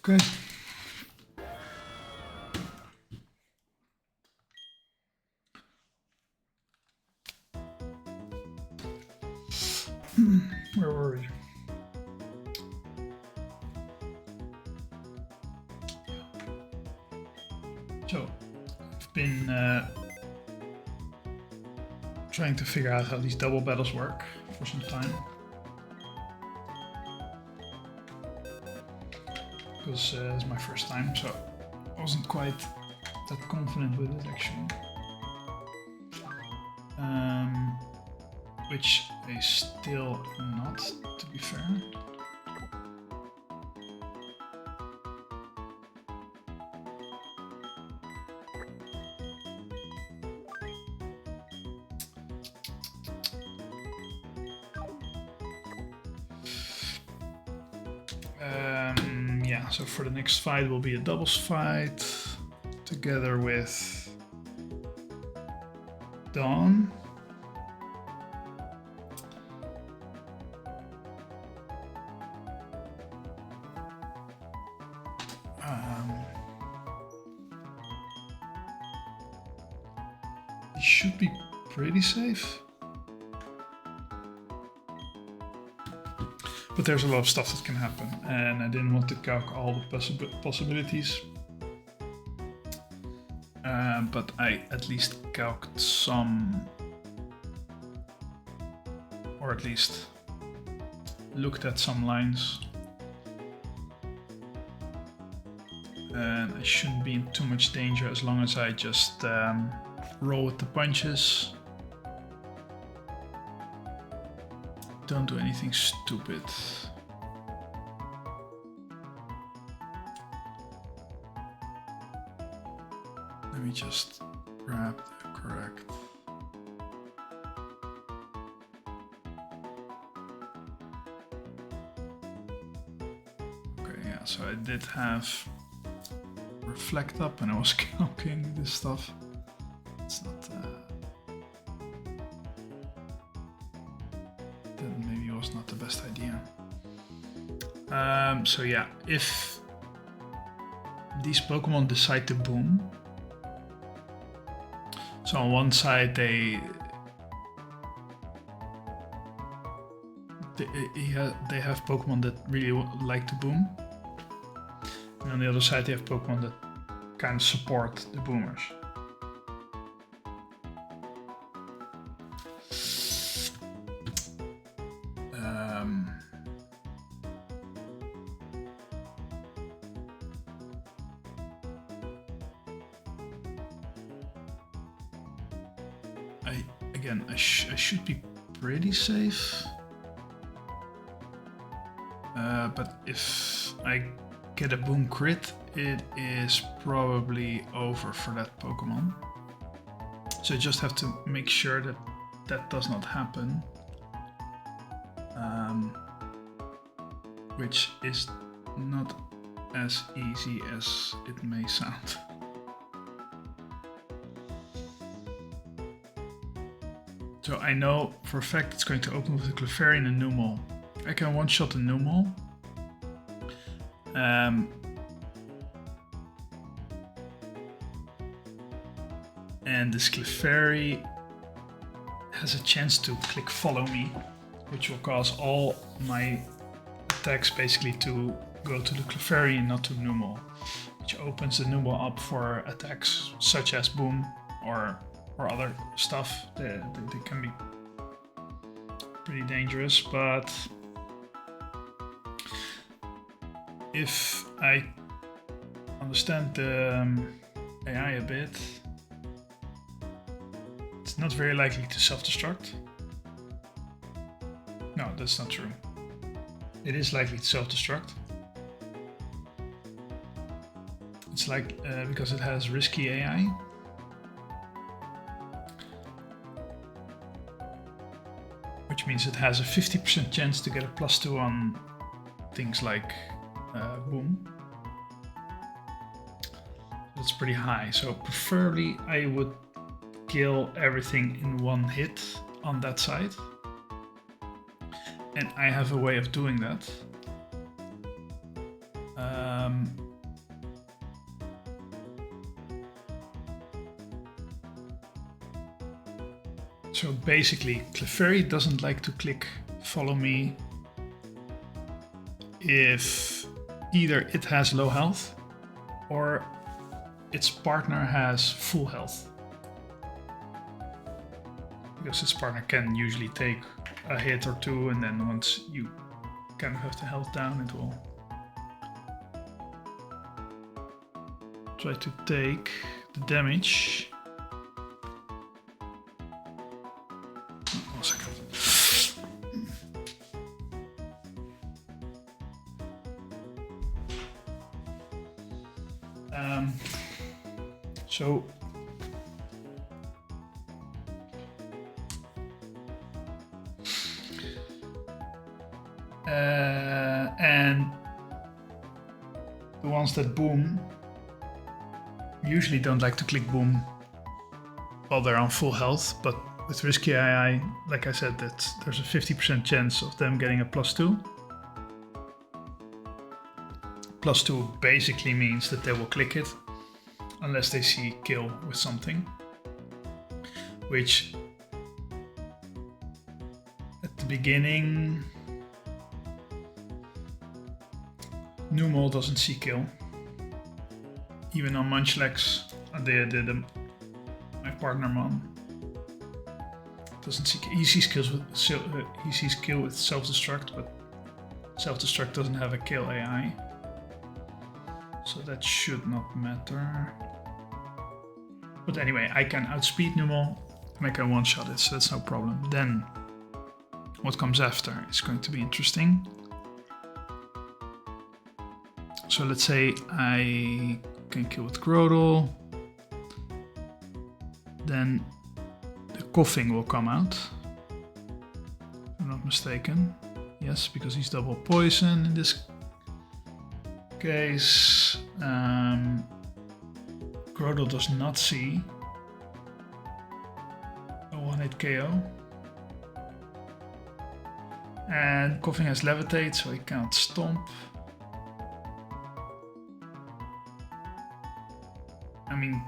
Okay. Where were we? So, I've been trying to figure out how these double battles work for some time. Because it's my first time, so I wasn't quite that confident with it actually. Which I still am not, to be fair. Yeah, so for the next fight will be a doubles fight together with Dawn. He should be pretty safe. But there's a lot of stuff that can happen, and I didn't want to calc all the possibilities. But I at least calced some, or at least looked at some lines. And I shouldn't be in too much danger as long as I just roll with the punches. Don't do anything stupid. Let me just grab the correct. Okay, yeah, so I did have reflect up and I was calculating this stuff. It's not that maybe was not the best idea. So yeah, if these Pokemon decide to boom, so on one side they have Pokemon that really like to boom, and on the other side they have Pokemon that kind of support the boomers. I should be pretty safe. But if I get a boom crit, it is probably over for that Pokemon. So I just have to make sure that that does not happen. Which is not as easy as it may sound. So I know for a fact it's going to open with a Clefairy and a Numel. I can one-shot the Numel. And this Clefairy has a chance to click follow me, which will cause all my attacks basically to go to the Clefairy and not to Numel, which opens the Numel up for attacks such as Boom or other stuff. They can be pretty dangerous, but if I understand the AI a bit, it's not very likely to self-destruct. No, that's not true. It is likely to self-destruct. It's like because it has risky AI. Which means it has a 50% chance to get a +2 on things like Boom. That's pretty high. So preferably I would kill everything in one hit on that side. And I have a way of doing that. So basically, Clefairy doesn't like to click follow me if either it has low health or its partner has full health. Because its partner can usually take a hit or two, and then once you kind of have the health down, it will try to take the damage. One second. So and the ones that boom usually don't like to click boom while they're on full health, but with risky AI, like I said, there's a 50% chance of them getting a +2. +2 basically means that they will click it unless they see kill with something, which at the beginning Numol doesn't see kill. Even on Munchlax, my partner mom doesn't see. He sees kills with he sees kill with self-destruct, but self-destruct doesn't have a kill AI, so that should not matter. But anyway, I can outspeed Numol, and I can one-shot it, so that's no problem. Then what comes after is going to be interesting. So let's say I can kill with Groudle, then the coughing will come out, if I'm not mistaken. Yes, because he's double poison in this case. Groudle does not see a 1-hit KO. And coughing has levitate, so he can't stomp. I mean,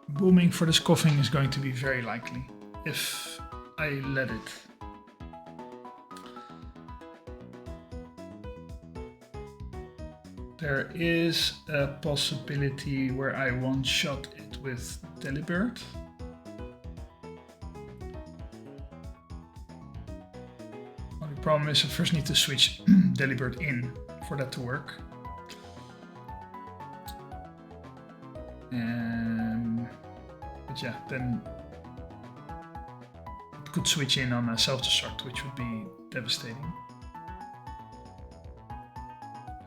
booming for this coughing is going to be very likely if I let it. There is a possibility where I one-shot it with Delibird. Only problem is I first need to switch Delibird in for that to work. But yeah, then it could switch in on a self-destruct, which would be devastating.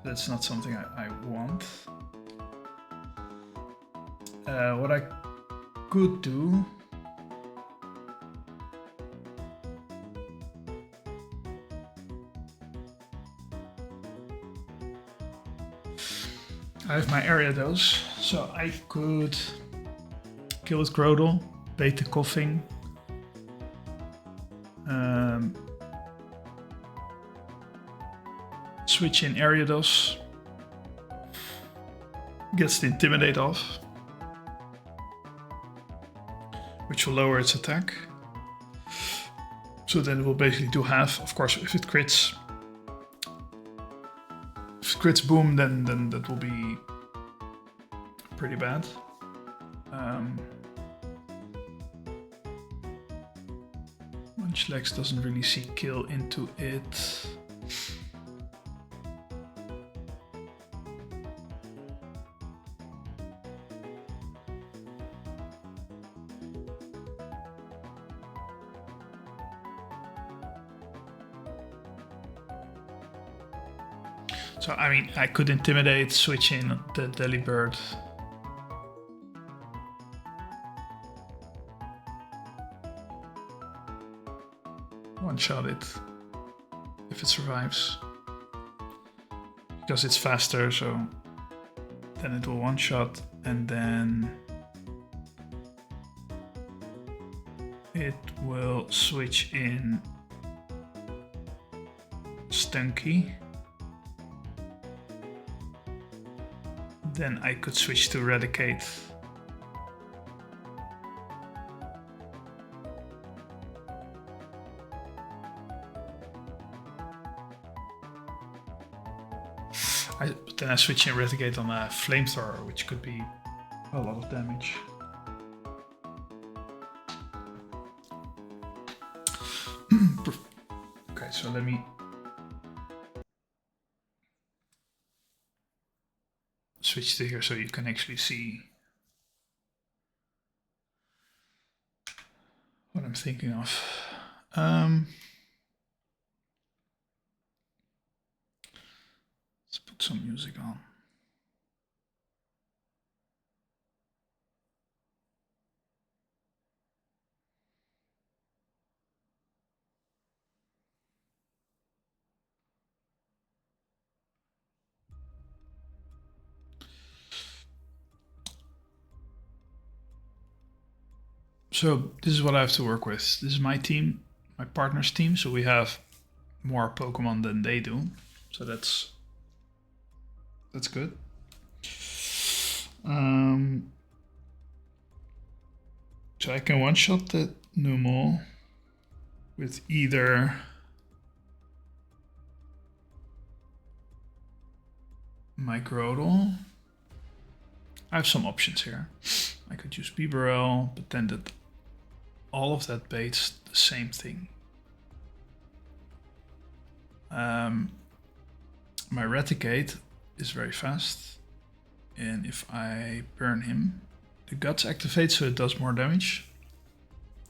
That's not something I want. What I could do I have my area dose, so I could kill with Groudle, bait the coughing, switch in Ariados, gets the Intimidate off, which will lower its attack. So then it will basically do half. Of course, if it crits boom, then that will be pretty bad. Munchlax doesn't really see kill into it. So, I mean, I could Intimidate, switch in the Delibird. One-shot it, if it survives. Because it's faster, so then it will one-shot, and then it will switch in Stunky. then I could switch to Eradicate. But then I switch in Eradicate on a Flamethrower, which could be a lot of damage. Okay, so let me switch to here so you can actually see what I'm thinking of. Let's put some music on. So this is what I have to work with. This is my team, my partner's team. So we have more Pokemon than they do. So that's good. So I can one-shot the Numel with either Microdel. I have some options here. I could use Bibarel, but then all of that bait's the same thing. My Eradicate is very fast, and if I burn him, the Guts activates, so it does more damage.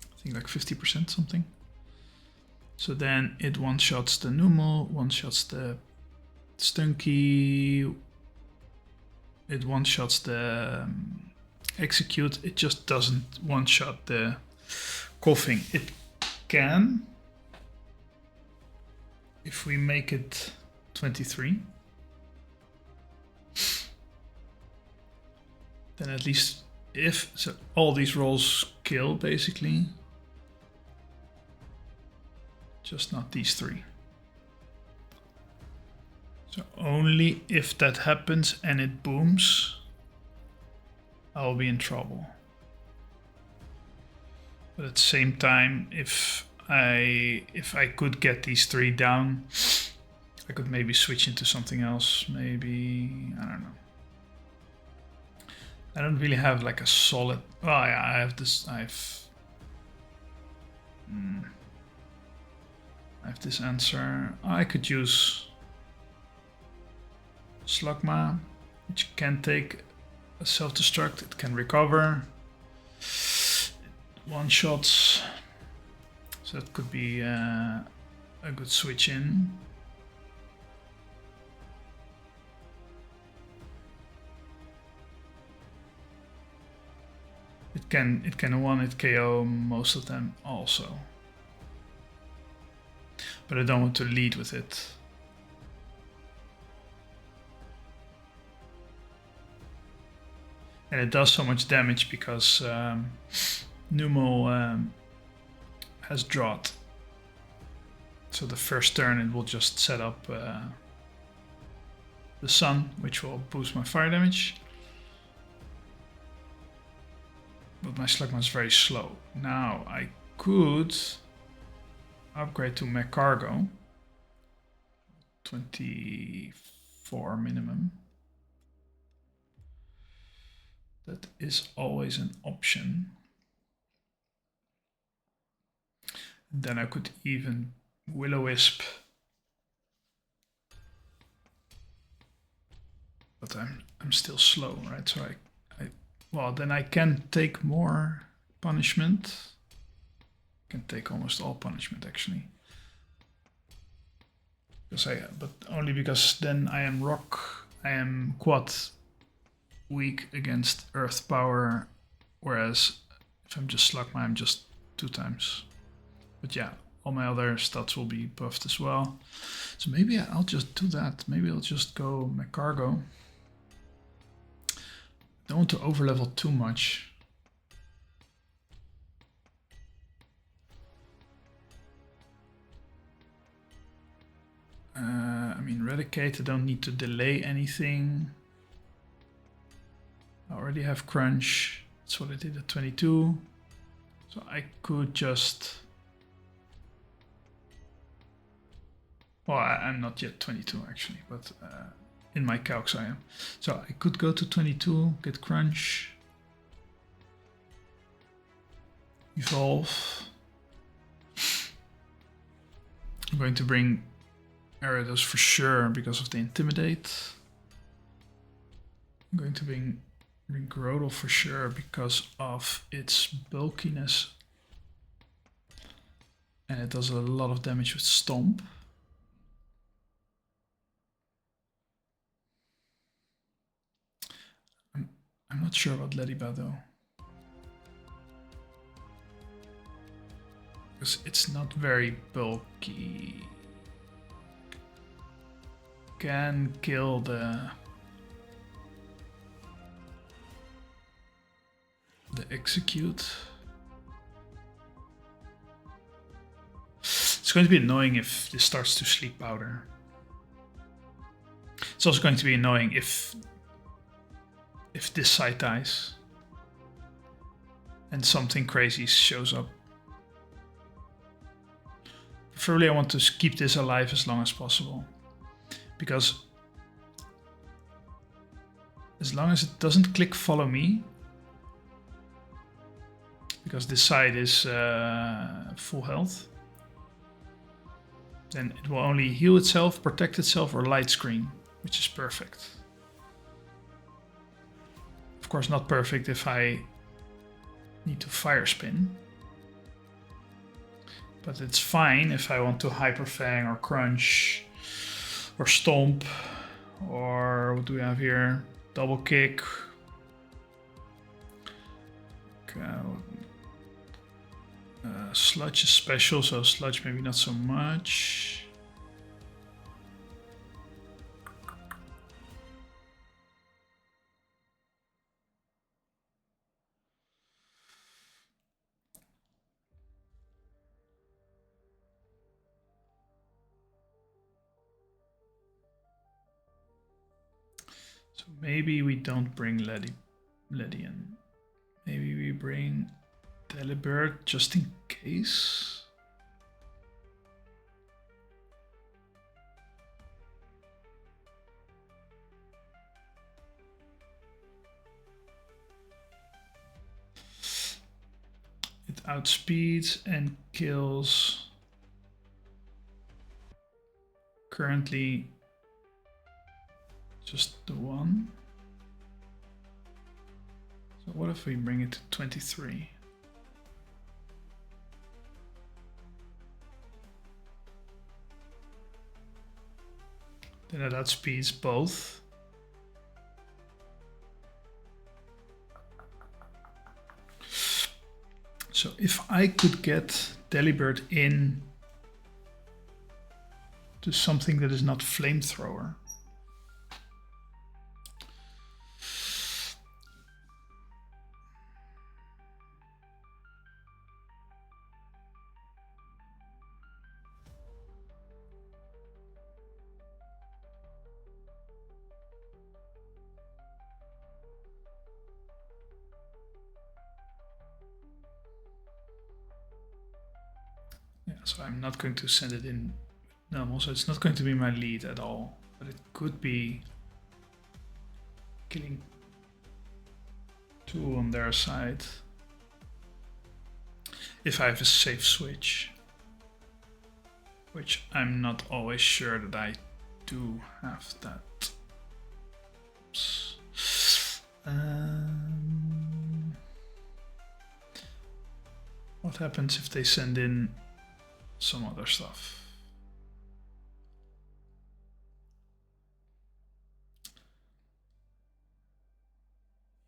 I think like 50% something. So then it one-shots the Numel, one-shots the Stunky, it one-shots the Execute. It just doesn't one-shot the Coughing. It can, if we make it 23, then at least if so all these rolls kill basically, just not these three. So only if that happens and it booms, I'll be in trouble. But at the same time, if I could get these three down, I could maybe switch into something else. Maybe, I don't know. I don't really have like a solid. Oh yeah, I have this. I have this answer. I could use Slugma, which can take a self-destruct. It can recover. One shots. So that could be a good switch in. It can one-hit KO most of them also. But I don't want to lead with it. And it does so much damage because Numel has drought. So the first turn it will just set up the sun, which will boost my fire damage. But my Slugma is very slow. Now I could upgrade to Cargo. 24 minimum. That is always an option. Then I could even Will-O-Wisp. But I'm still slow, right? So well, then I can take more punishment. I can take almost all punishment actually. But only because then I am quad weak against earth power, whereas if I'm just Slugma, I'm just 2 times. But yeah, all my other stats will be buffed as well. So maybe I'll just do that. Maybe I'll just go Cargo. Don't want to overlevel too much. I mean, Eradicate, I don't need to delay anything. already have crunch. That's what I did at 22. So I could just... Well, I'm not yet 22 actually, but in my calcs I am. So I could go to 22, get crunch, evolve. I'm going to bring Gyarados for sure because of the Intimidate. I'm going to bring Groudal for sure because of its bulkiness. And it does a lot of damage with Stomp. I'm not sure about Lediba though. Because it's not very bulky. Can kill the execute. It's going to be annoying if this starts to sleep powder. It's also going to be annoying if this side dies and something crazy shows up. Preferably I want to keep this alive as long as possible, because as long as it doesn't click follow me, because this side is full health, then it will only heal itself, protect itself, or light screen, which is perfect. Of course not perfect if I need to fire spin. But it's fine if I want to Hyper Fang or Crunch or Stomp, or what do we have here? Double Kick. Okay. Sludge is special, so Sludge maybe not so much. So maybe we don't bring Ledian. Maybe we bring Delibird just in case. It outspeeds and kills currently just the one. So what if we bring it to 23? Then it outspeeds both. So if I could get Delibird in to something that is not Flamethrower. So I'm not going to send it in normal, so it's not going to be my lead at all, but it could be killing two on their side if I have a safe switch, which I'm not always sure that I do have that. Oops. What happens if they send in some other stuff?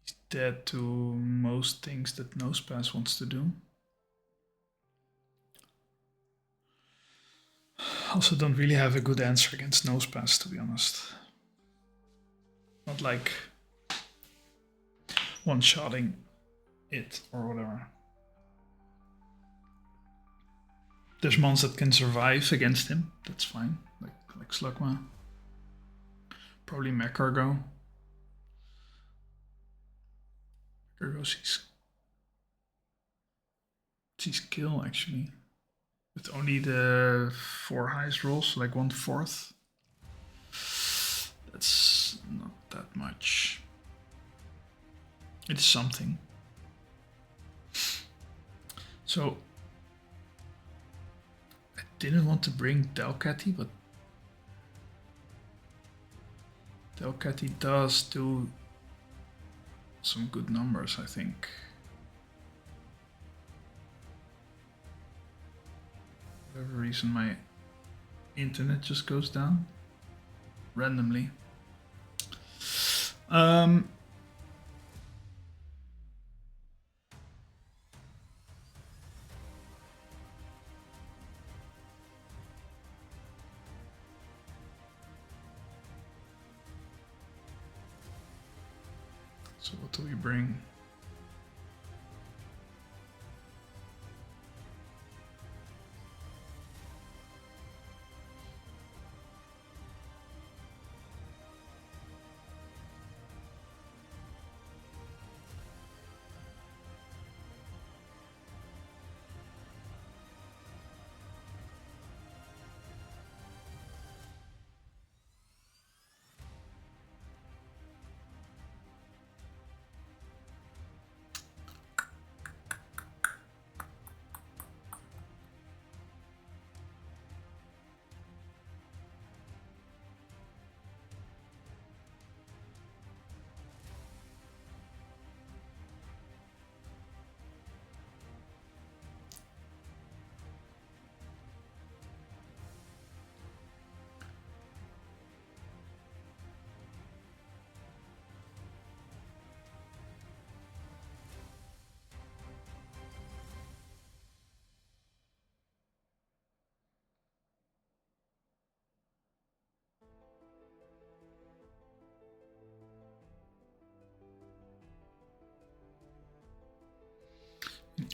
He's dead to most things that Nosepass wants to do. Also don't really have a good answer against Nosepass, to be honest. Not like one-shotting it or whatever. There's mons that can survive against him, that's fine, like Slugma. Probably Mecargo. Here goes his kill actually. With only the 4 highest rolls, like 1/4. That's not that much. It's something. So I didn't want to bring Delcatty, but Delcatty does do some good numbers, I think. For whatever reason, my internet just goes down randomly. So what do we bring?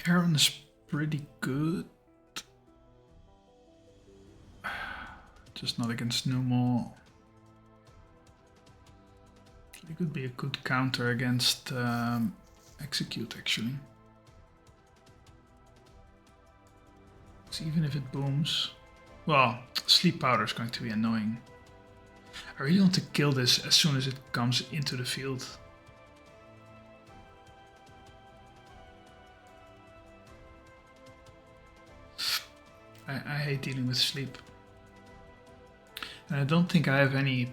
Aaron is pretty good. Just not against Numel. It could be a good counter against Execute, actually. So even if it booms... Well, Sleep Powder is going to be annoying. I really want to kill this as soon as it comes into the field. I hate dealing with sleep. And I don't think I have any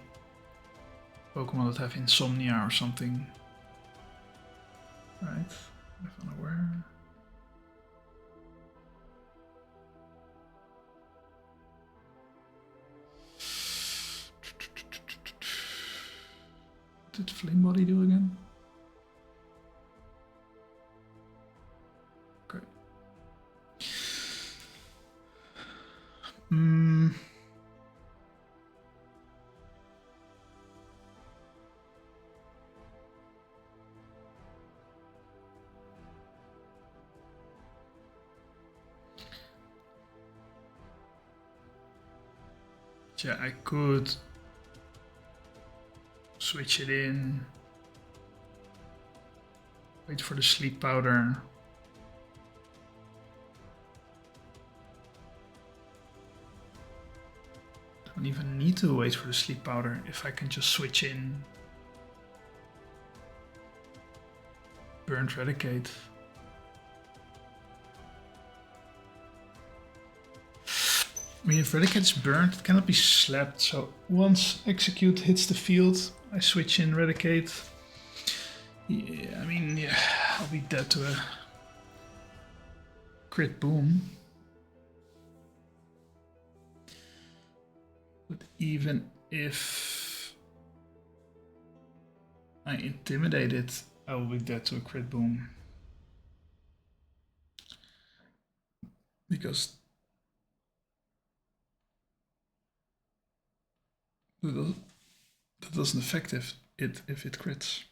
Pokemon that have insomnia or something. Right, if unaware. What did Flame Body do again? Okay. Yeah, I could switch it in, wait for the Sleep Powder. Don't even need to wait for the Sleep Powder if I can just switch in Burnt Eradicate. I mean, if Eradicate is burnt, it cannot be slapped, so once Execute hits the field, I switch in Eradicate. Yeah, I mean, yeah, I'll be dead to a crit boom. But even if I intimidate it, I will be dead to a crit boom. Because that doesn't affect it if it crits.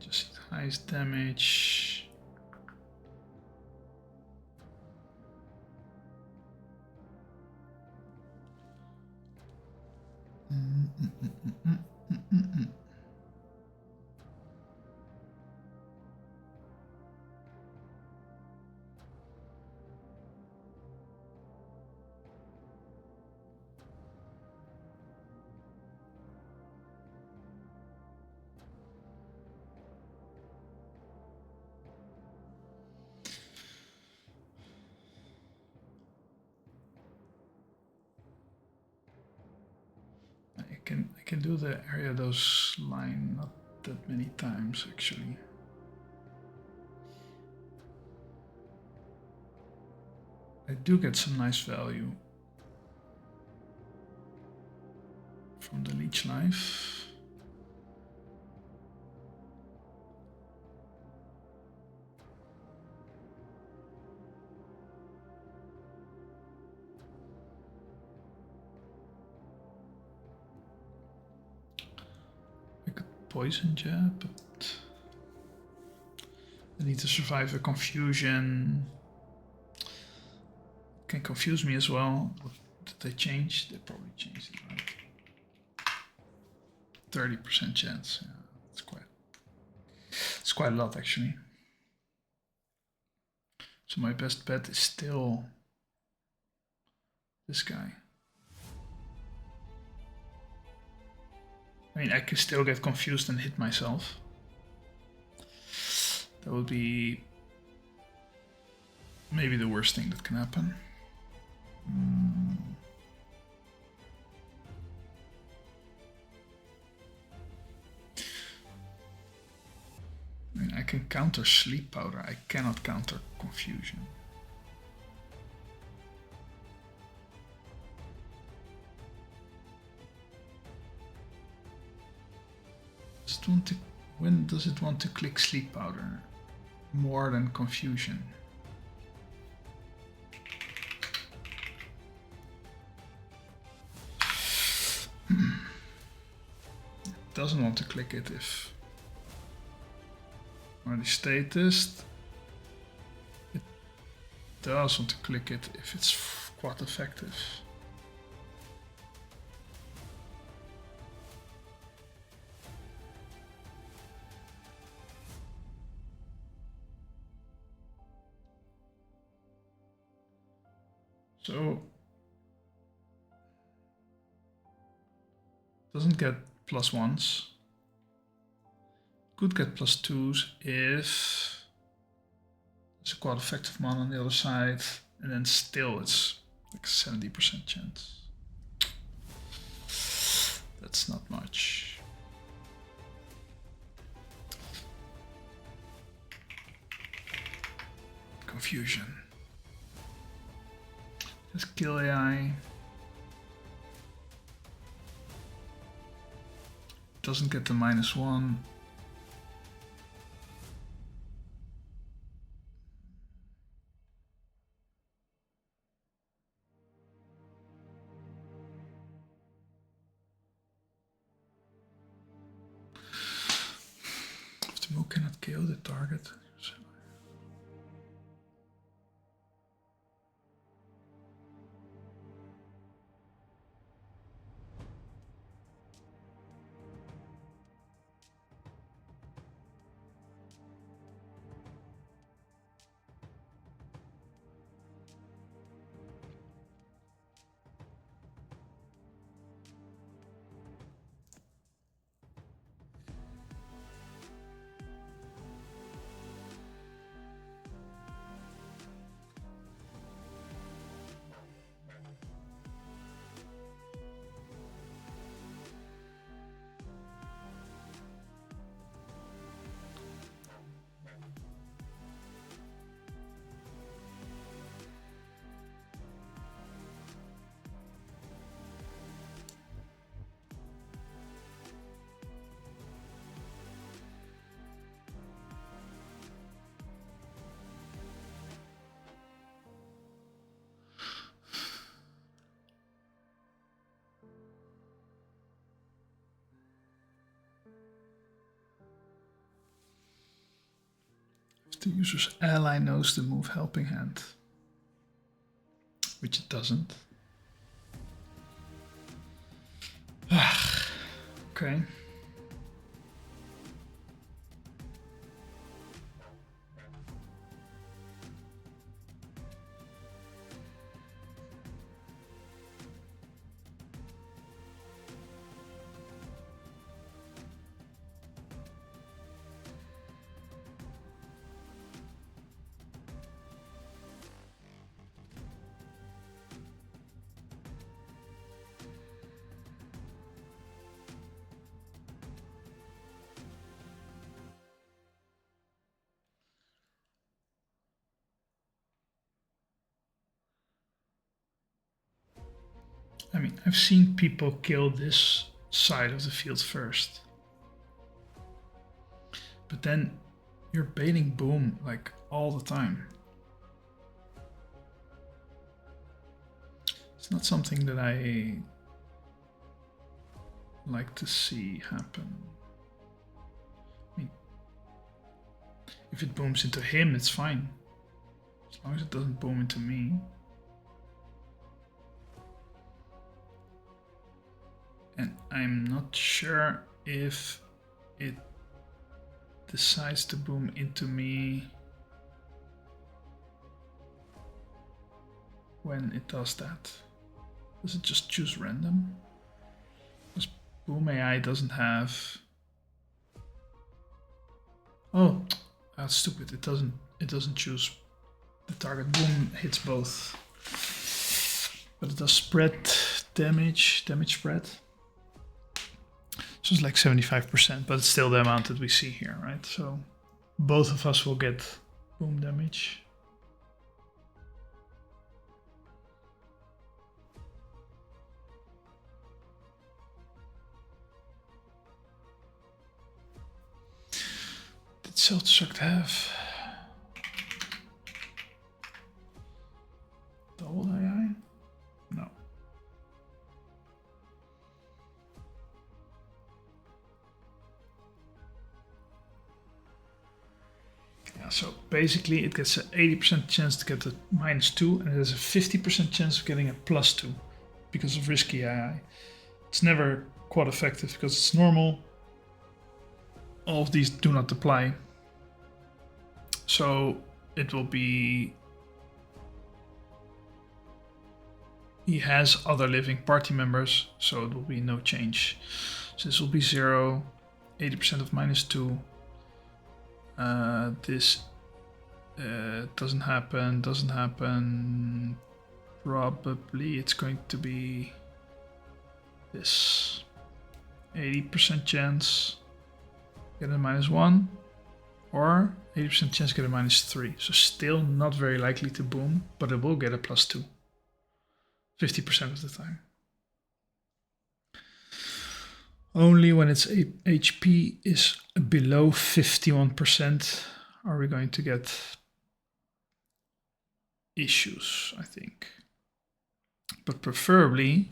Just highest damage. I can do the area dose line not that many times actually. I do get some nice value from the leech life. Poison jab, but I need to survive a confusion. Can confuse me as well. What did they change? They probably changed it, right? 30% chance. Yeah, it's quite a lot actually. So my best bet is still this guy. I mean, I can still get confused and hit myself. That would be maybe the worst thing that can happen. I mean, I can counter sleep powder. I cannot counter confusion. When does it want to click sleep powder? More than confusion. It doesn't want to click it if already status. It does want to click it if it's quite effective. So doesn't get +1s. Could get +2s if there's a quite effective one on the other side, and then still it's like 70% chance. That's not much. Confusion. Just kill AI. Doesn't get the -1. If the move cannot kill the target. the user's ally knows the move helping hand, which it doesn't. Okay. I mean, I've seen people kill this side of the field first. But then you're baiting boom like all the time. It's not something that I like to see happen. I mean, if it booms into him, it's fine. As long as it doesn't boom into me. And I'm not sure if it decides to boom into me when it does that. Does it just choose random? Because boom AI doesn't have... Oh, that's stupid. It doesn't choose the target. Boom hits both. But it does spread damage spread. So it's like 75%, but it's still the amount that we see here, right? So both of us will get boom damage. Did self-destruct have double AI? No. Yeah, so basically it gets an 80% chance to get a -2 and it has a 50% chance of getting a +2 because of risky AI. It's never quite effective because it's normal. All of these do not apply. So it will be... He has other living party members, so it will be no change. So this will be 0, 80% of -2. This doesn't happen. Probably it's going to be this 80% chance get a -1 or 80% chance get a -3. So still not very likely to boom, but it will get a +2. 50% of the time. Only when its HP is below 51% are we going to get issues, I think. But preferably,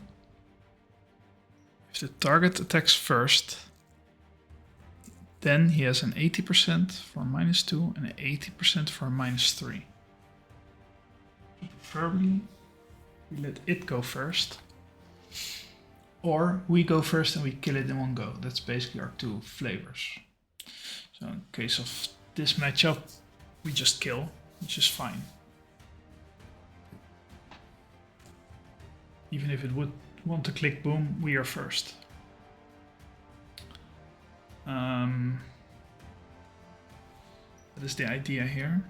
if the target attacks first, then he has an 80% for -2 and an 80% for -3. Preferably, we let it go first. Or we go first and we kill it in one go. That's basically our two flavors. So in case of this matchup, we just kill, which is fine. Even if it would want to click boom, we are first. That is the idea here.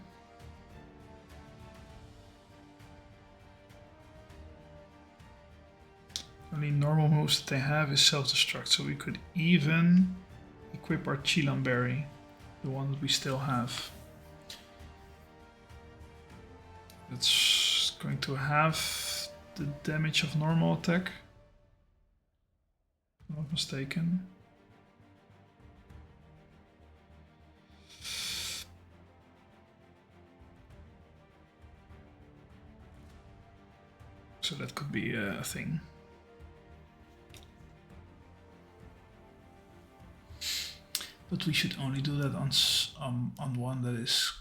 Only normal moves that they have is self-destruct, so we could even equip our Chilan Berry, the one that we still have. It's going to have the damage of normal attack, if I'm not mistaken. So that could be a thing. But we should only do that on one that is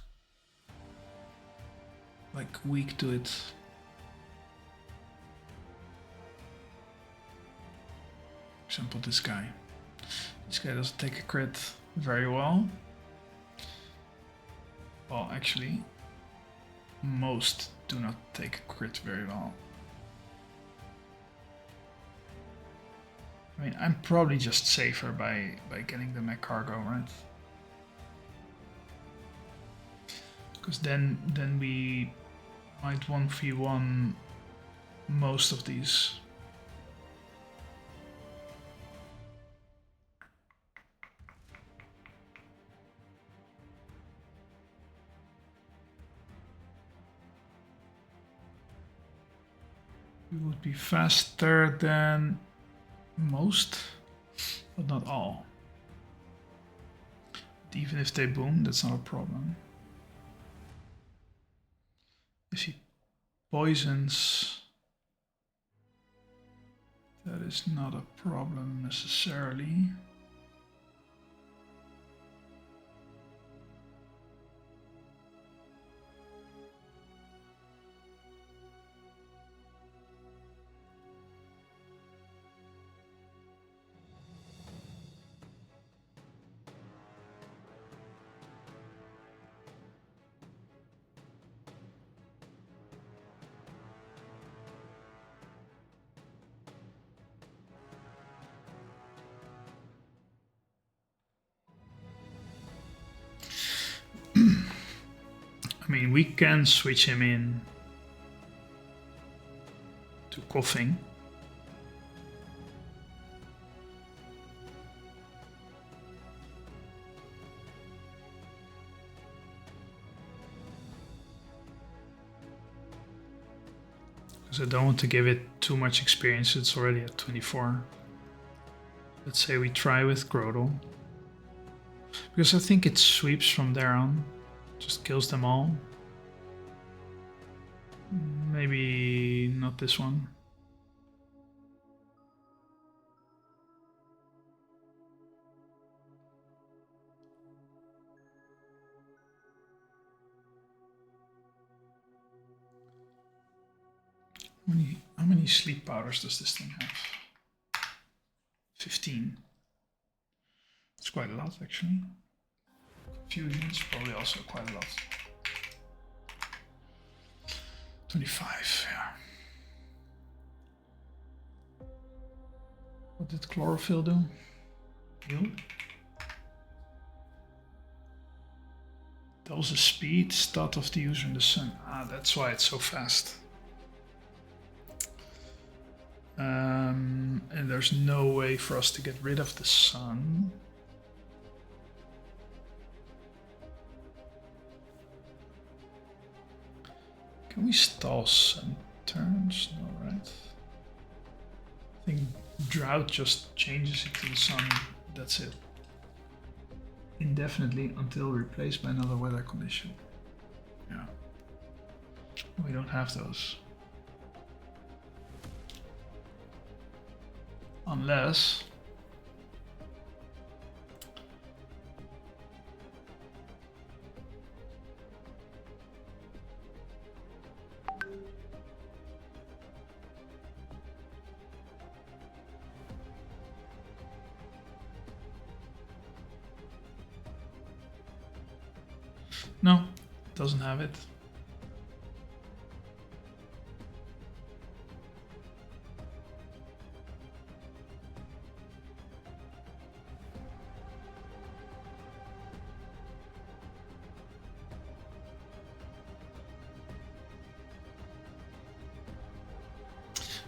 like weak to it. For example, this guy. This guy doesn't take a crit very well. Well, actually, most do not take a crit very well. I mean, I'm probably just safer by getting the mech cargo, right? Because then we might 1v1 most of these. We would be faster than most, but not all. But even if they boom, that's not a problem. If he poisons, that is not a problem necessarily. I mean, we can switch him in to coughing. Because I don't want to give it too much experience, it's already at 24. Let's say we try with Grodel. Because I think it sweeps from there on. Just kills them all. Maybe not this one. How many sleep powders does this thing have? 15. It's quite a lot, actually. Fusions, probably also quite a lot. 25, yeah. What did chlorophyll do? Heal? Doubles the speed, stat of the user in the sun. Ah, that's why it's so fast. And there's no way for us to get rid of the sun. Can we stall sun turns? No, right? I think drought just changes it to the sun. That's it. Indefinitely until replaced by another weather condition. Yeah. We don't have those. Unless no, doesn't have it.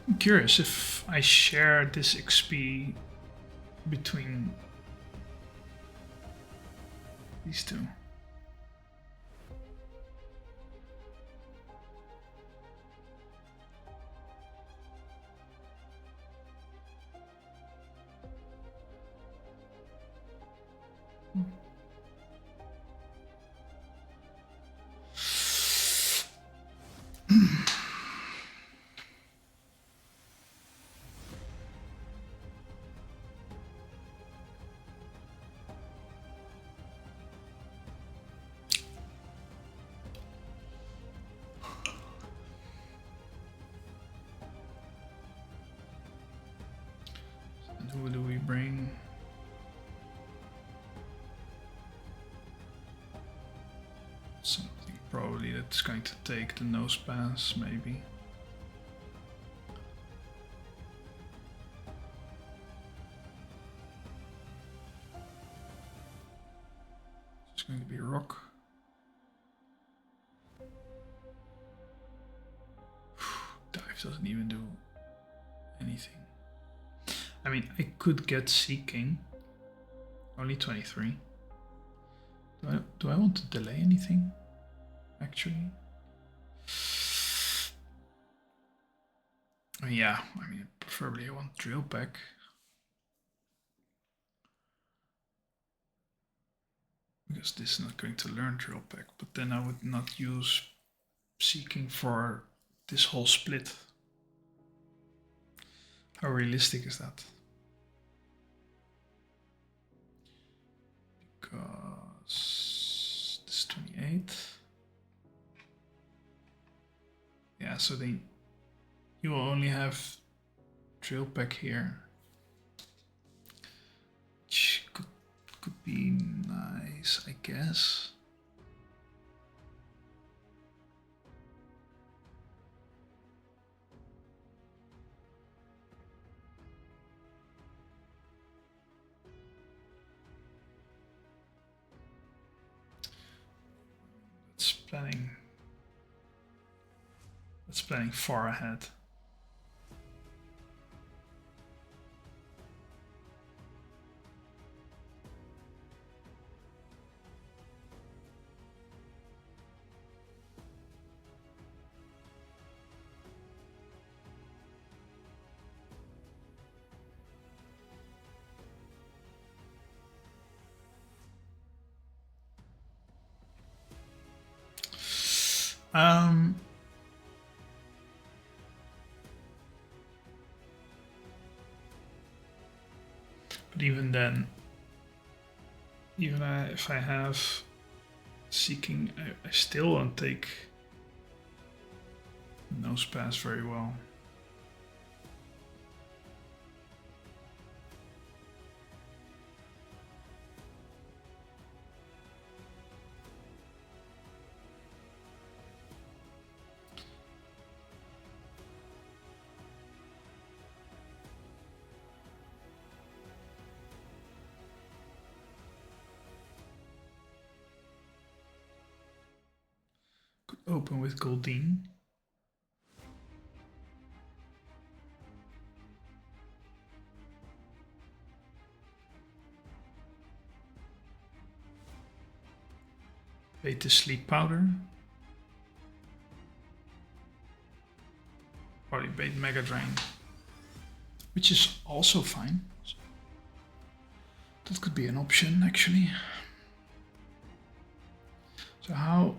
I'm curious if I share this XP between these two. Something probably that's going to take the nose pass, maybe. It's going to be a rock. Dive doesn't even do anything. I mean, I could get Seeking. Only 23. Do I want to delay anything? Actually? Yeah, I mean, preferably I want Drill Pack. Because this is not going to learn Drill Pack, but then I would not use Seeking for this whole split. How realistic is that? Because this is 28. Yeah, so then you will only have Drill Pack here. Which could be nice, I guess. That's planning far ahead. But even then, even if I have Seeking, I still won't take Nose Pass very well. Open with Goldeen. Bait the Sleep Powder. Probably bait Mega Drain, which is also fine. That could be an option actually. So how?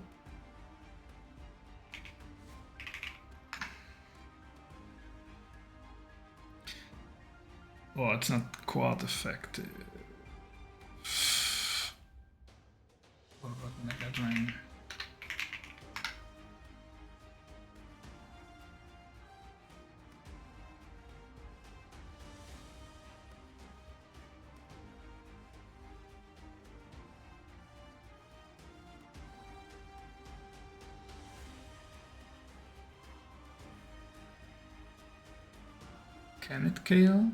Oh, it's not quad effective. What about Mega Drain? Can it KO?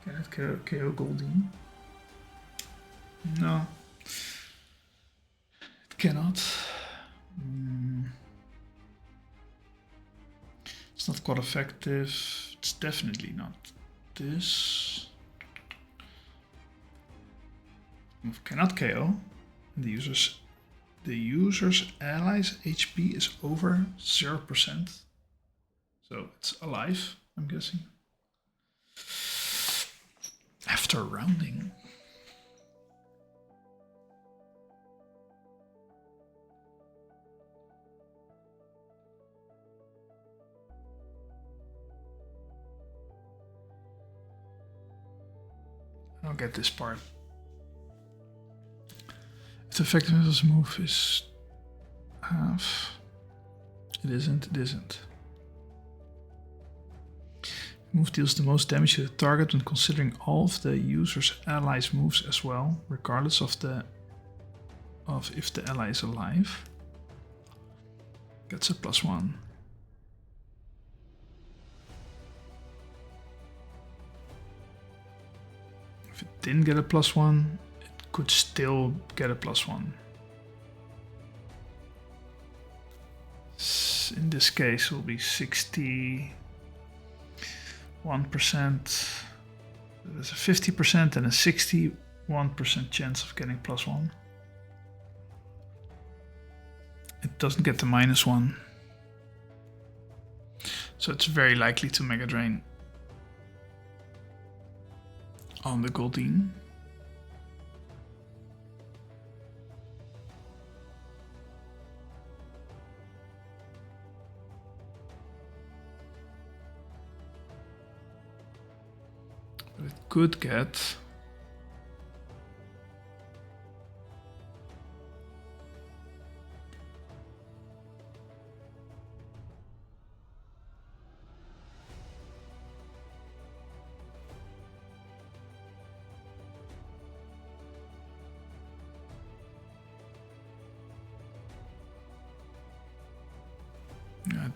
Can it KO Goldeen? No. It cannot. It's not quite effective. It's definitely not this. Move cannot KO. The user's allies HP is over 0%. So it's alive, I'm guessing. After rounding. I don't get this part. If the effectiveness of move is half, it isn't. Move deals the most damage to the target when considering all of the user's allies' moves as well, regardless of if the ally is alive. Gets a +1. If it didn't get a +1, it could still get a +1. In this case, will be 61%. There's a 50% and a 61% chance of getting +1. It doesn't get the -1. So it's very likely to Mega Drain on the Goldeen. But it could get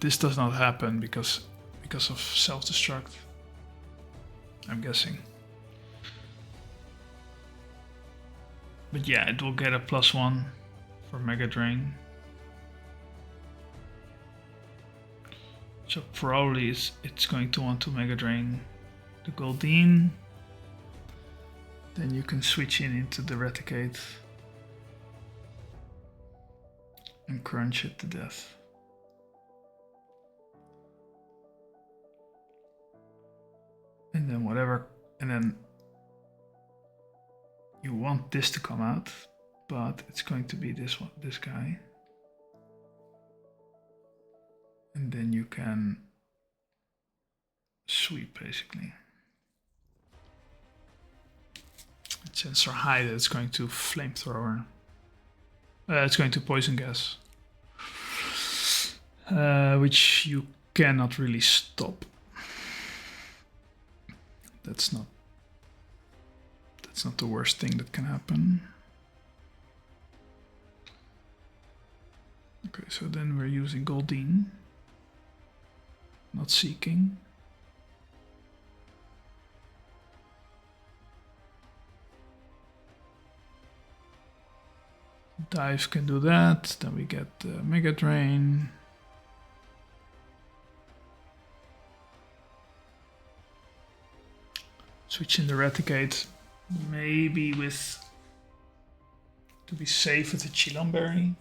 this does not happen because of self-destruct, I'm guessing. But yeah, it will get a +1 for Mega Drain. So probably it's going to want to Mega Drain the Goldeen. Then you can switch into the Reticate and crunch it to death. And then whatever, and then you want this to come out, but it's going to be this one, this guy. And then you can sweep basically. Chances are high that it's going to flamethrower. It's going to poison gas, which you cannot really stop. That's not the worst thing that can happen. Okay, so then we're using Goldeen, not seeking. Dive can do that, then we get the Mega Drain. Switch in the Reticate, maybe to be safe with the Chilon Berry.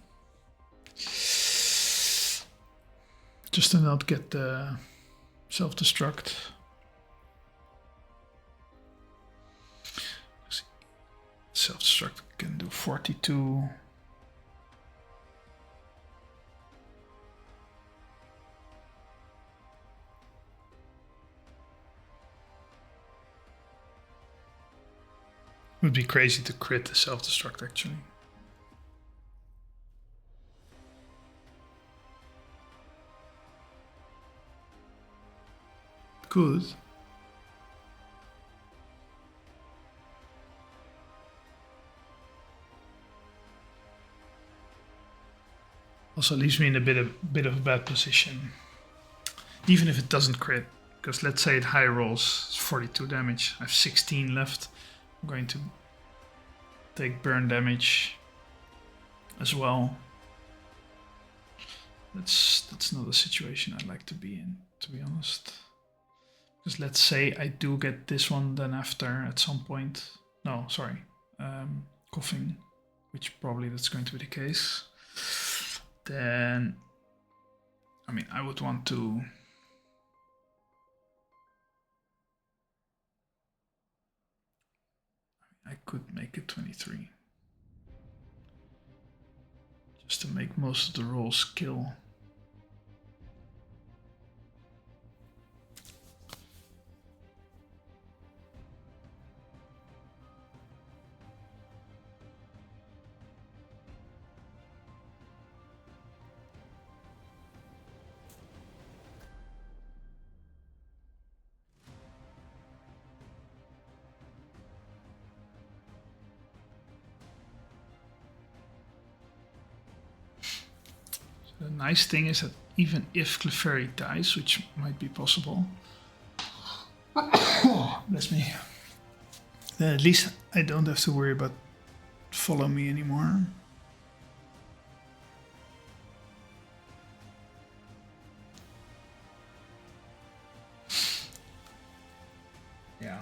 Just to not get the self-destruct. Self-destruct can do 42. Would be crazy to crit the self-destruct actually. Good. Also leaves me in a bit of a bad position. Even if it doesn't crit. Because let's say it high rolls, it's 42 damage. I have 16 left. I'm going to take burn damage as well. That's not a situation I'd like to be in, to be honest. Because let's say I do get this one then after at some point. No, sorry. Coughing, which probably that's going to be the case. Then, I mean, I would want to... I could make it 23. Just to make most of the rolls kill. The nice thing is that even if Clefairy dies, which might be possible, bless me, then at least I don't have to worry about follow me anymore. Yeah.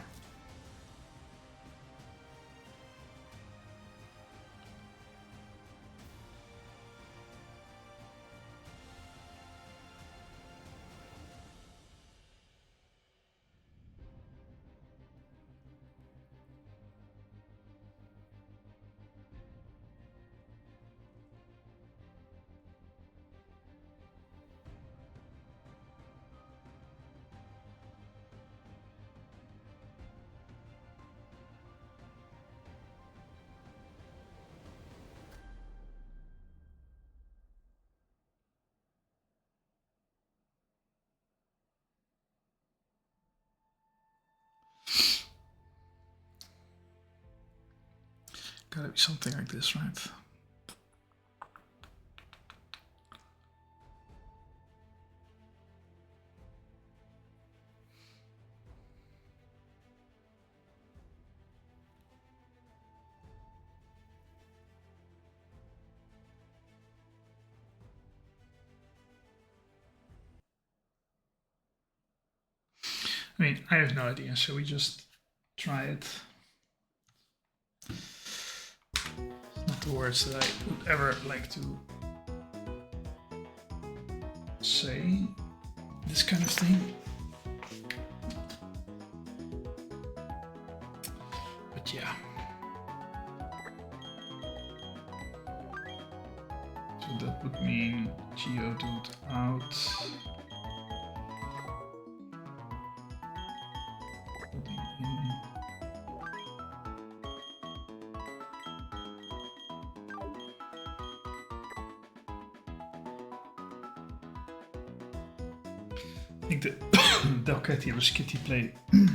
Gotta be something like this, right? I mean, I have no idea, so we just try it. Not the words that I would ever like to say, this kind of thing. But yeah. So that would mean Geodude out. Putting in. I think the Delcatty or Skitty play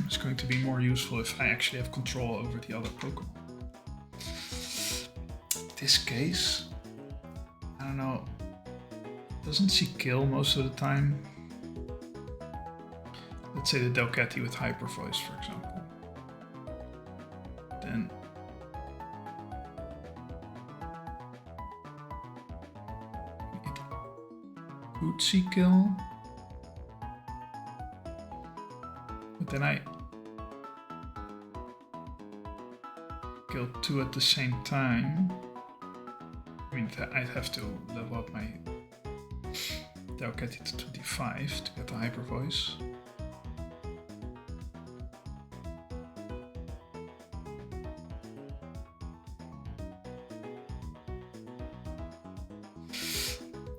is going to be more useful if I actually have control over the other Pokemon. In this case, I don't know, doesn't she kill most of the time? Let's say the Delcatty with Hyper Voice, for example. Then could she kill? But then I kill two at the same time. I mean, I'd have to level up my Delcatty to 25 to get the Hyper Voice.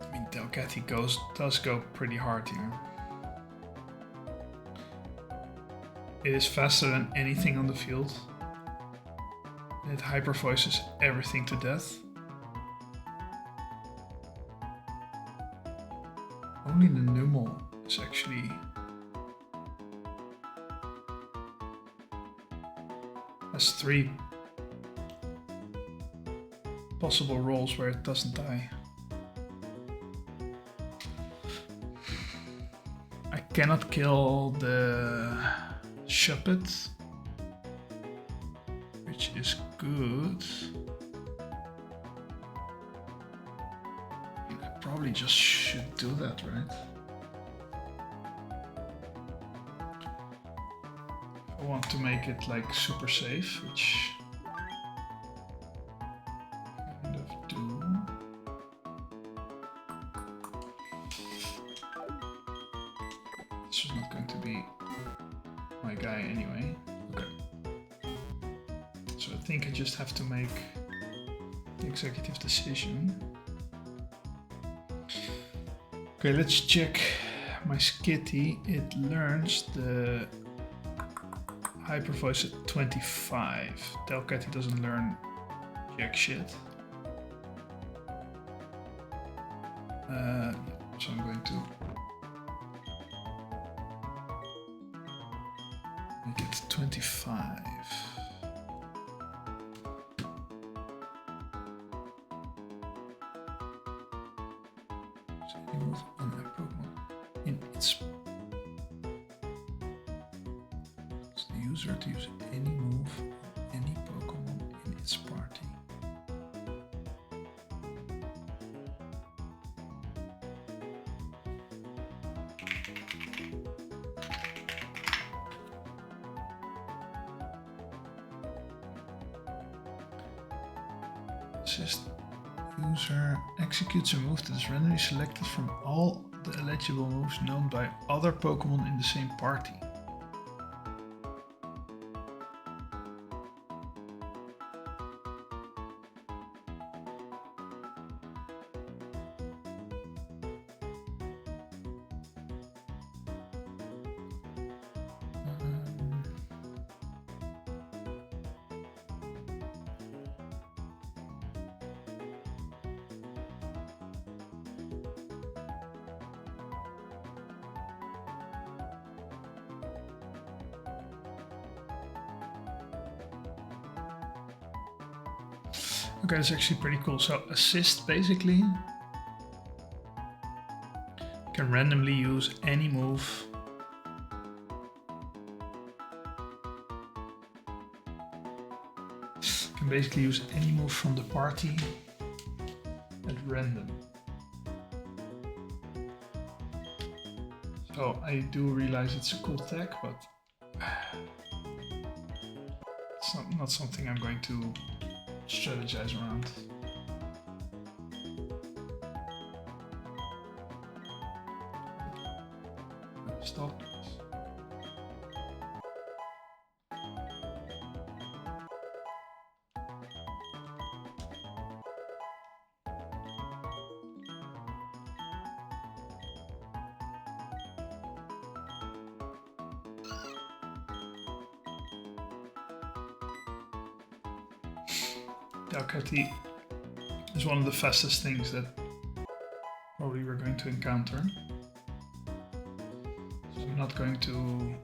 I mean, Delcatty does go pretty hard here. It is faster than anything on the field. It Hyper Voices everything to death. Only the Numel is actually has 3 possible rolls where it doesn't die. I cannot kill the Shuppet, which is good. I probably just should do that, right? I want to make it like super safe, which I kind of do. This is not going to be my guy anyway. Okay. So I think I just have to make the executive decision. Okay, let's check my Skitty. It learns the Hyper Voice at 25. Delcatty doesn't learn jack shit. So I'm going to make it 25. move on a Pokemon in its. It's the user to use any move on any Pokemon in its party. Assist user executes a move that is randomly selected from all the eligible moves known by other Pokemon in the same party. Okay, that's actually pretty cool. So assist basically can randomly use any move can basically use any move from the party at random. So I do realize it's a cool tech, but it's not something I'm going to strategize around. Stop. Delcatty is one of the fastest things that probably we're going to encounter. So I'm not going to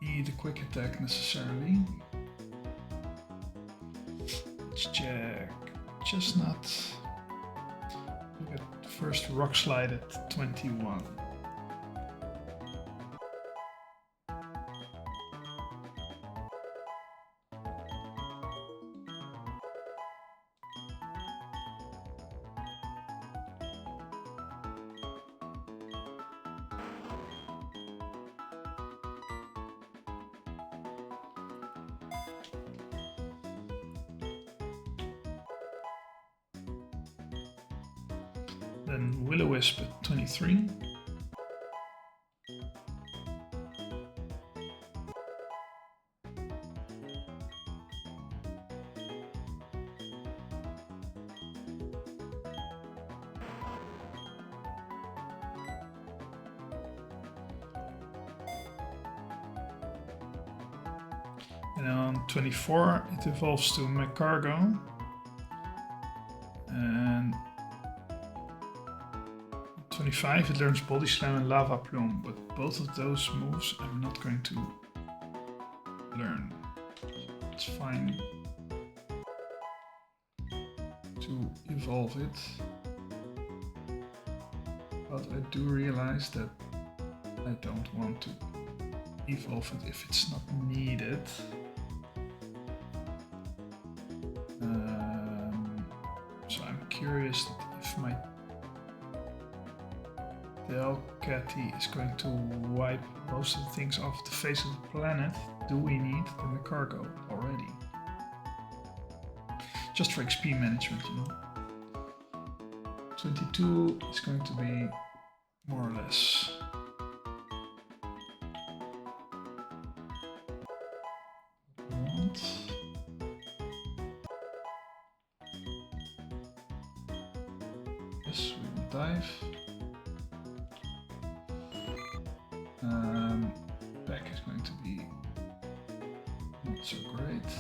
be the quick attack necessarily. Let's check Chestnut. Look at the first Rock Slide at 21. Then Will-O-Wisp at 23. And on 24 it evolves to Magcargo. And 25 it learns Body Slam and Lava Plume, but both of those moves I'm not going to learn. It's fine to evolve it, but I do realize that I don't want to evolve it if it's not needed. So I'm curious if my Delcatty is going to wipe most of the things off the face of the planet. Do we need the Magcargo already? Just for XP management, you know. 22 is going to be more or less. Yes, we will dive. Back is going to be not so great.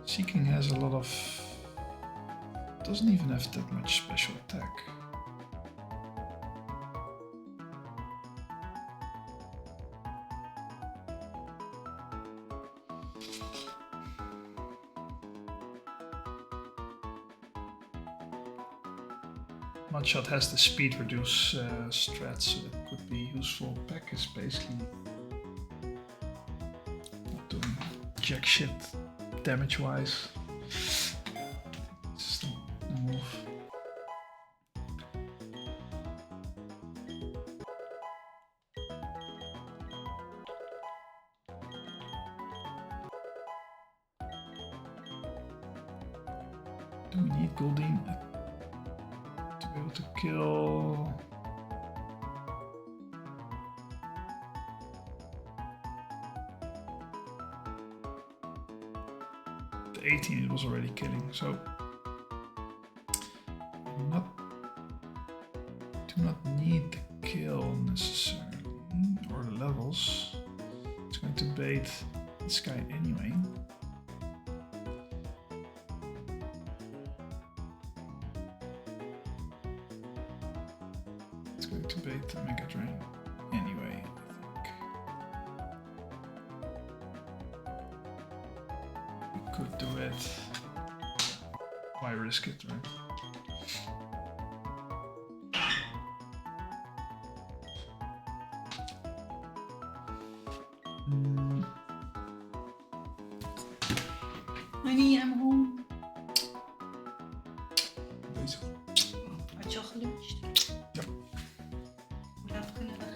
Seeking has a lot of... doesn't even have that much special attack. Mudshot has the speed reduce strat, so that could be useful. Peck is basically not doing jack shit damage wise. Just a move. Do we need Goldeen to be able to kill? The 18 it was already killing, so do not need the kill necessarily, or the levels. It's going to bait this guy anyway. To bait the Mega Drain anyway, I think. We could do it. Why risk it, right? Honey, I'm home. Bezig. Had je al geluncht? Ja. Hoe laat kunnen we gaan?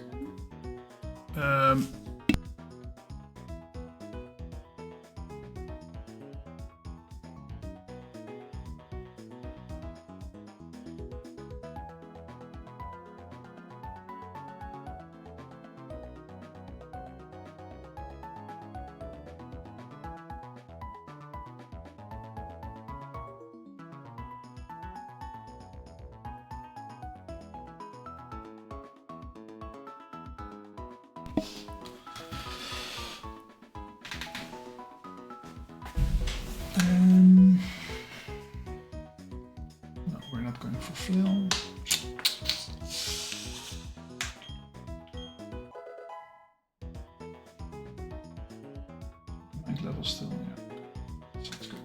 No, we're not going for flail. Mind level still, yeah. Sounds good.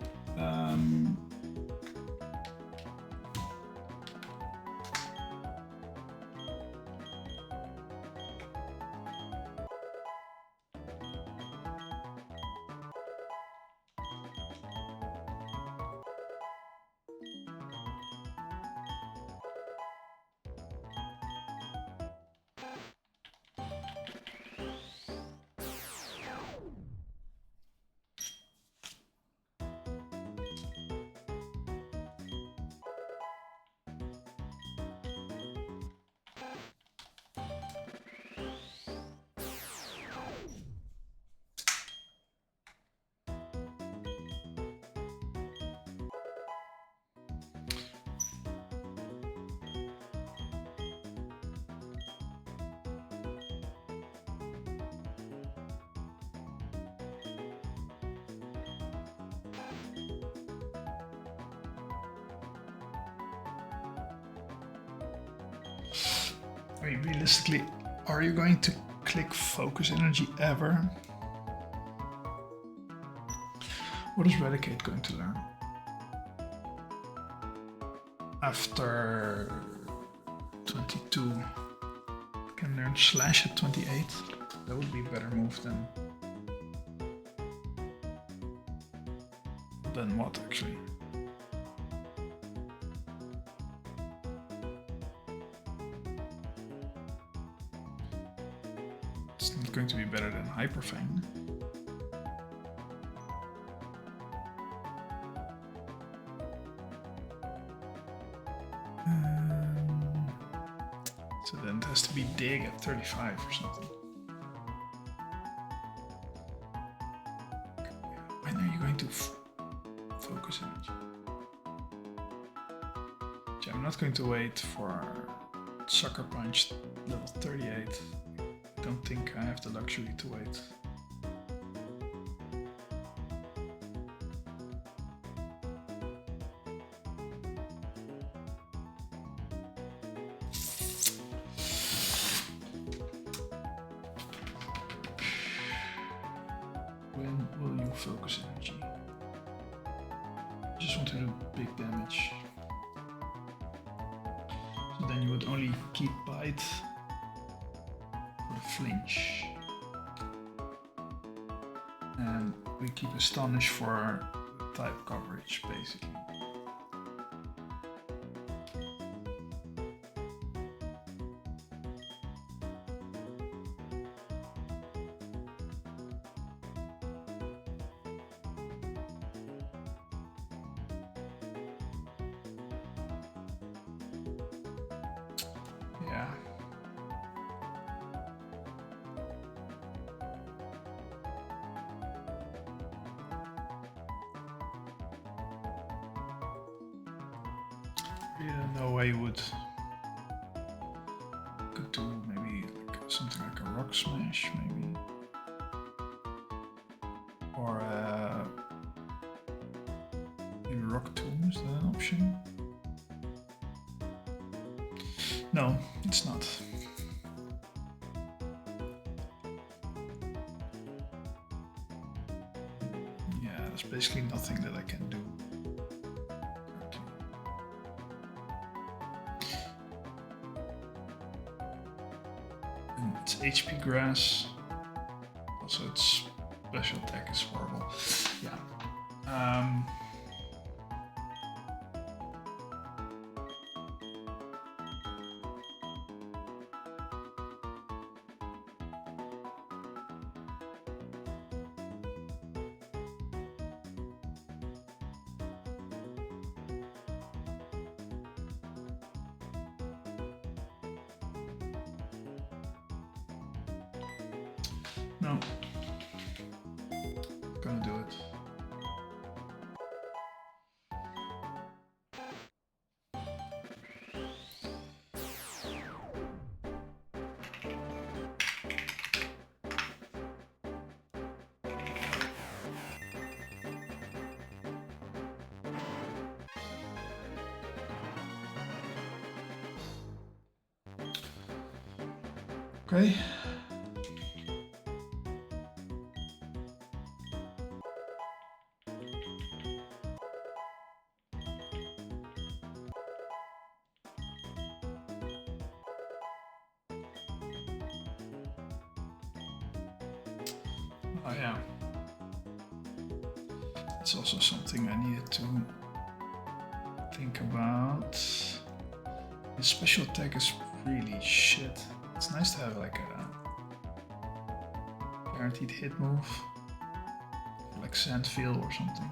I mean, realistically, are you going to click focus energy ever? What is Redicate going to learn? After 22, can learn slash at 28. That would be a better move than what actually? It's not going to be better than Hyperfang. So then it has to be Dig at 35 or something. When are you going to focus energy? So I'm not going to wait for Sucker Punch level 38. I don't think I have the luxury to wait. When will you focus energy? I just want to do big damage. then you would only keep bite for the flinch. And we keep astonish for type coverage, basically. Yeah. Yeah, no way you would. Could do maybe like something like a rock smash, maybe, or maybe rock tomb. Is that an option? No, it's not. Yeah, there's basically nothing that I can do. It's HP grass. Also, its special attack is horrible. Yeah. No. Gonna do it. Okay. Oh yeah. It's also something I needed to think about. The special attack is really shit. It's nice to have like a guaranteed hit move, like Sandfield or something.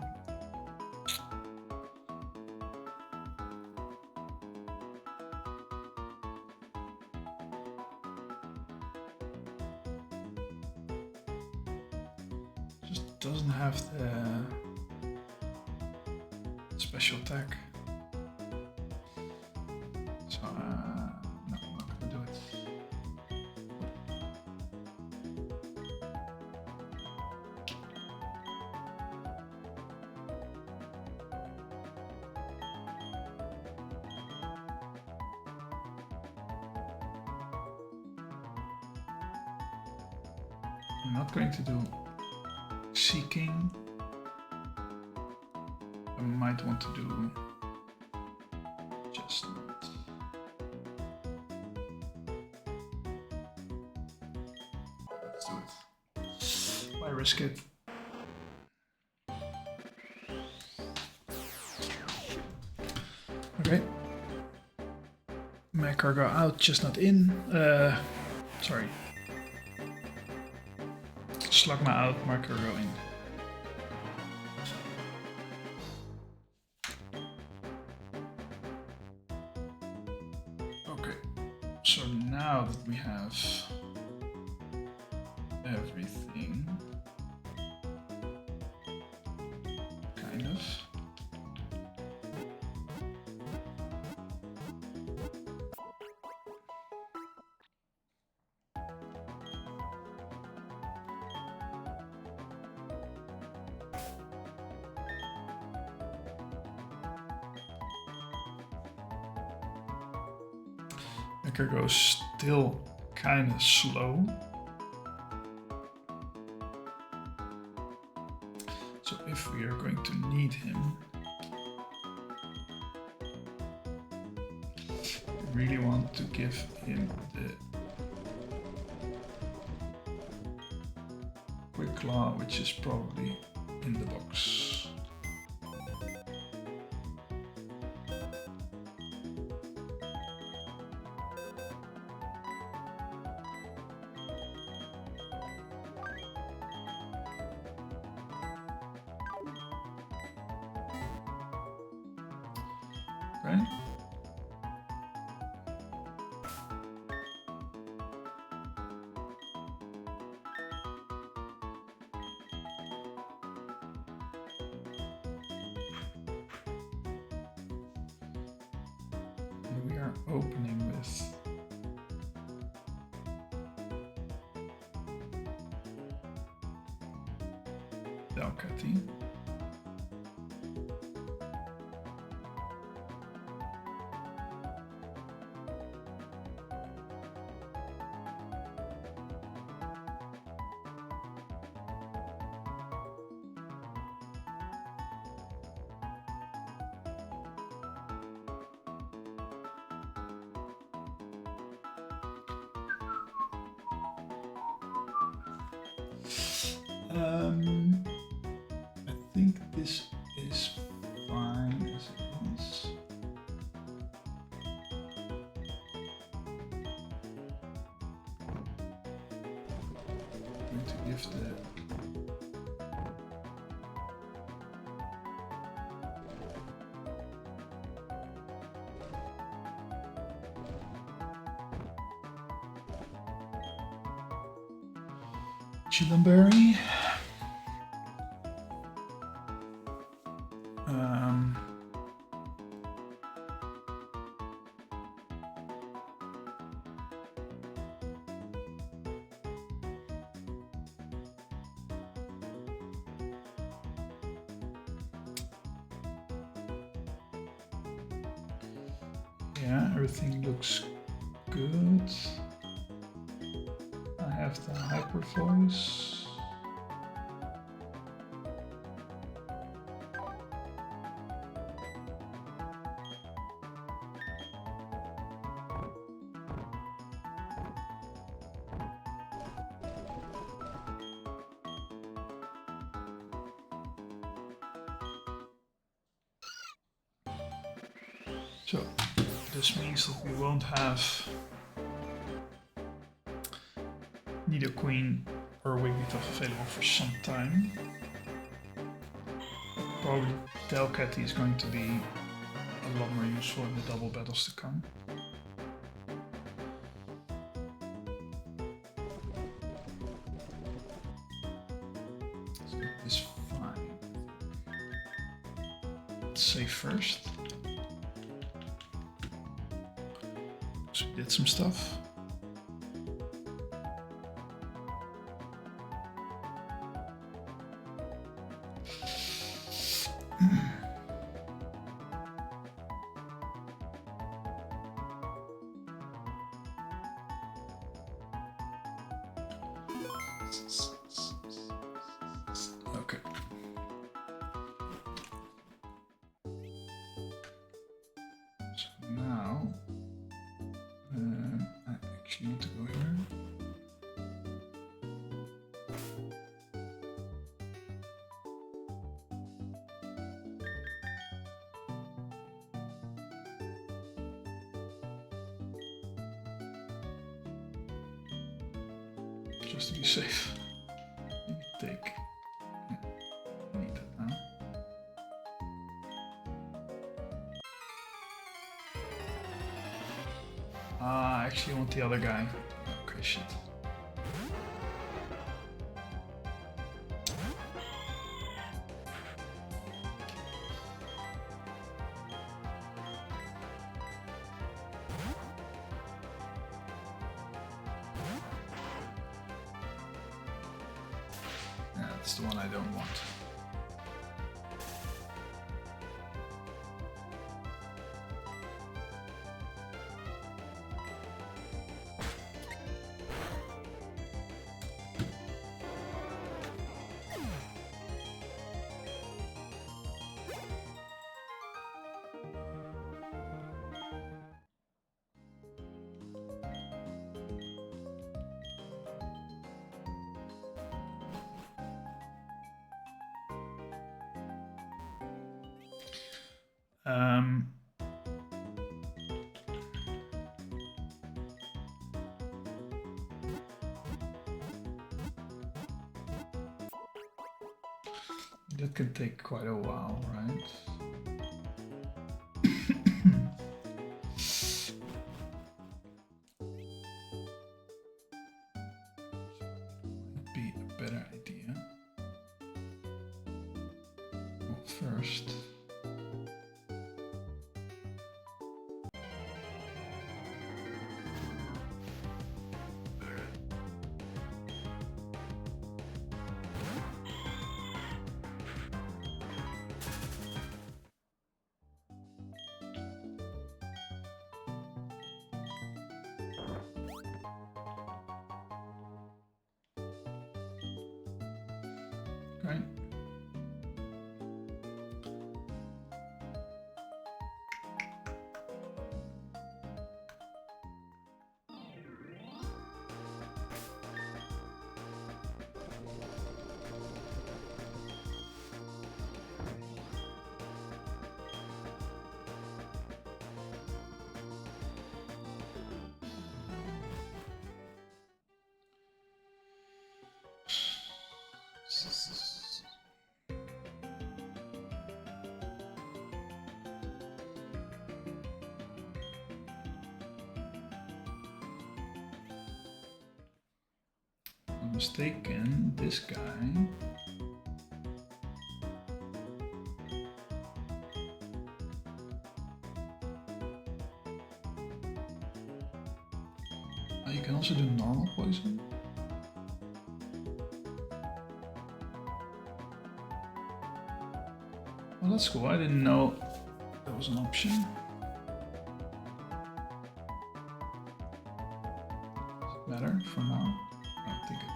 Just doesn't have the special attack. So, no, I'm not gonna do it. I'm not going to do Seeking. I might want to do just not. Let's do it. Why risk it? Okay. My cargo out, just not in. Sorry. Slugma out, my cargo in. Okay, so now that we have everything, kind of. Mecha goes still kind of slow. So if we are going to need him, really want to give him the quick claw, which is probably in the box. Okay. We are opening with Delcatty. I think this is fine as it is. I'm going to give the Chillenberry. Yeah, everything looks good. I have the hyper voice. So this means that we won't have Nidoqueen or Wigglytuff available for some time. Probably Delcatty is going to be a lot more useful in the double battles to come. So this is fine. Let's save first. So we did some stuff. Okay. So now I actually need to go here. Just to be safe. Take. Yeah, I need that now. I actually want the other guy. Okay, shit. Yeah, that's the one I don't want. That can take quite a while, right? Might be a better idea. Well, first. Right. I'm mistaken, this guy. Oh, you can also do normal poison. Well, that's cool. I didn't know that was an option. Does it matter for now? I don't think it matters.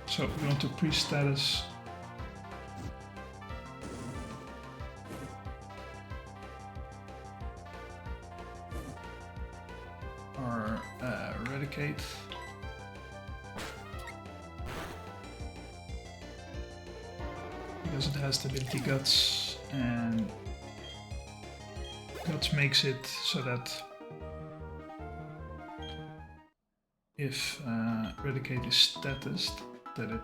So we want to pre-status our eradicate. Because it has the ability guts, and guts makes it so that if eradicate is statused, that it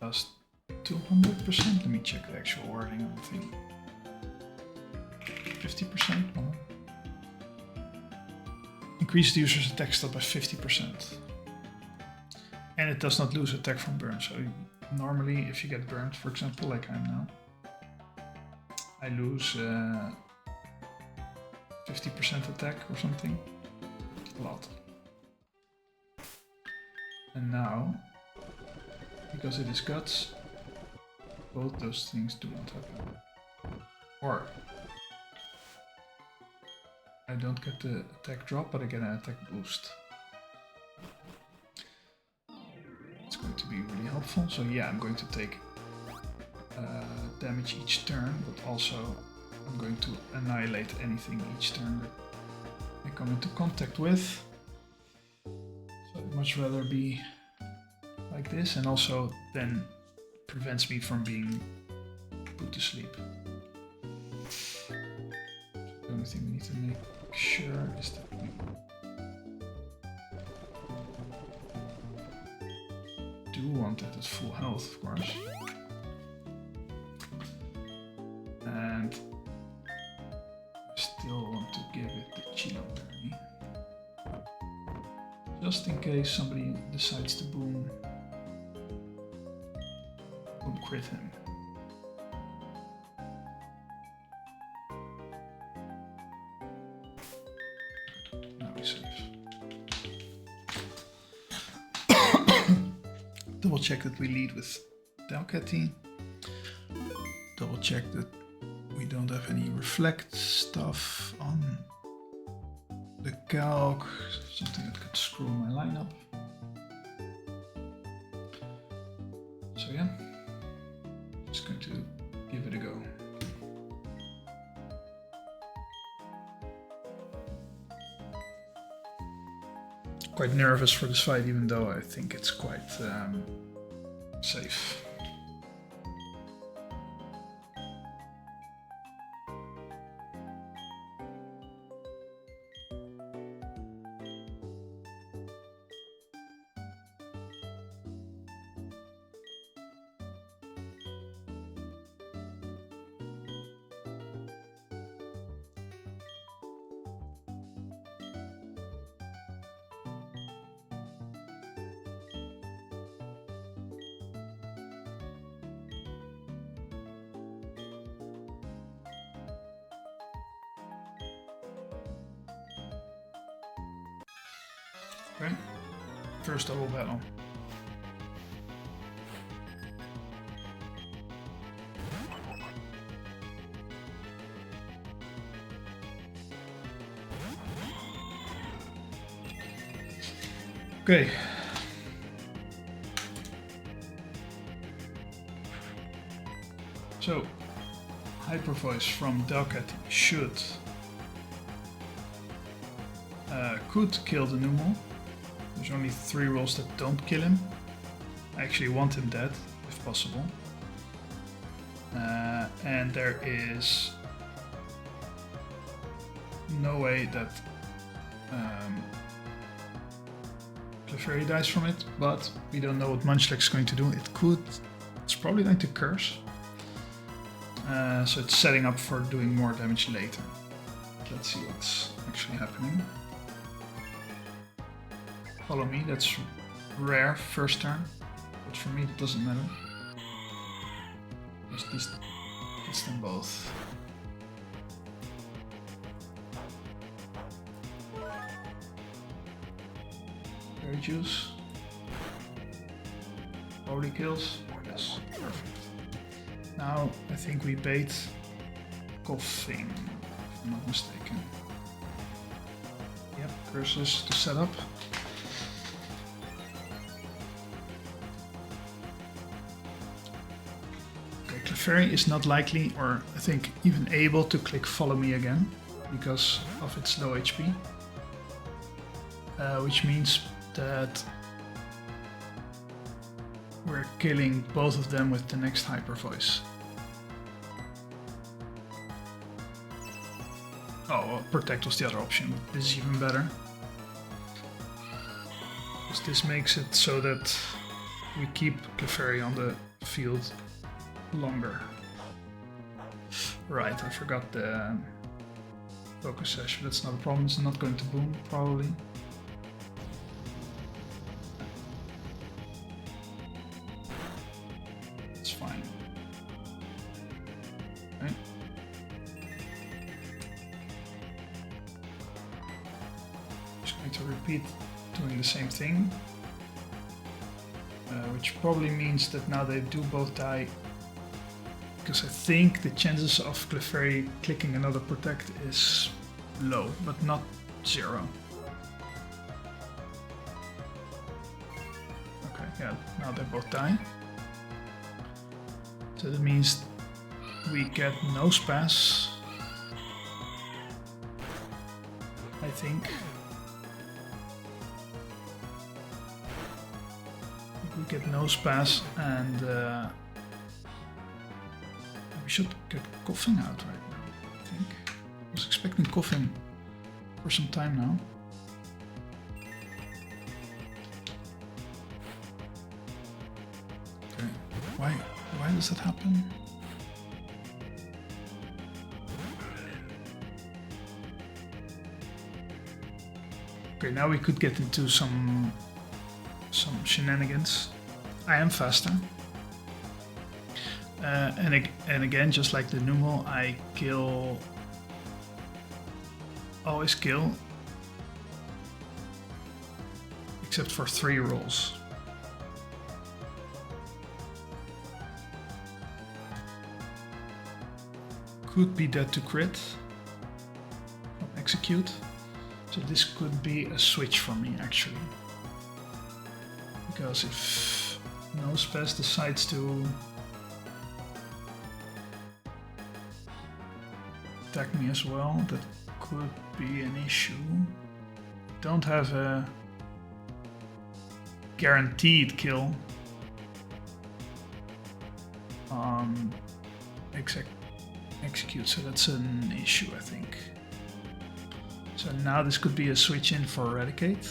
does 200%. Let me check the actual wording on the thing. 50%. Well, increase the user's attack stat by 50%. And it does not lose attack from burn. So normally if you get burned, for example, like I'm now, I lose 50% attack or something. A lot. And now, because it is guts, both those things do not happen. Or I don't get the attack drop, but I get an attack boost. It's going to be really helpful. So yeah, I'm going to take damage each turn, but also I'm going to annihilate anything each turn that I come into contact with. So I'd much rather be like this, and also then prevents me from being put to sleep. The only thing we need to make sure is that we do want it at full health, of course. And I still want to give it the Chino Berry. Just in case somebody decides to boom crit him. Now we're safe. Double check that we lead with Delcatine. Double check that we don't have any reflect stuff on the calc, something that could screw my lineup. again. Just going to give it a go. Quite nervous for this fight, even though I think it's quite safe. Okay, first double battle. Okay. So, Hyper Voice from Delcat could kill the Numal. There's only 3 rolls that don't kill him. I actually want him dead, if possible. And there is no way that Clefairy dies from it, but we don't know what Munchlax's going to do. It's probably going to curse. So it's setting up for doing more damage later. Let's see what's actually happening. Follow me, that's rare first turn, but for me it doesn't matter. Just gets them both. Berry Juice. Probably kills. Yes, perfect. Now I think we bait Coughing, if I'm not mistaken. Yep, curses to set up. Clefairy is not likely, or I think even able, to click follow me again because of its low HP, which means that we're killing both of them with the next Hyper Voice. Oh, well, Protect was the other option. This is even better, because this makes it so that we keep Clefairy on the field longer. Right, I forgot the focus session. That's not a problem. It's not going to boom, probably. It's fine. Okay. Just going to repeat doing the same thing, which probably means that now they do both die, because I think the chances of Clefairy clicking another Protect is low, but not 0. Okay, yeah, now they both die. So that means we get no Spaz, I think. We get no Spaz, and we should get Coughing out right now, I think. I was expecting Coughing for some time now. Okay, why does that happen? Okay, now we could get into some shenanigans. I am faster. And again, just like the Numal, I always kill, except for 3 rolls. Could be dead to crit, not execute. So this could be a switch for me, actually. Because if Nospez decides to attack me as well. That could be an issue. Don't have a guaranteed kill. Execute, so that's an issue, I think. So now this could be a switch in for Eradicate.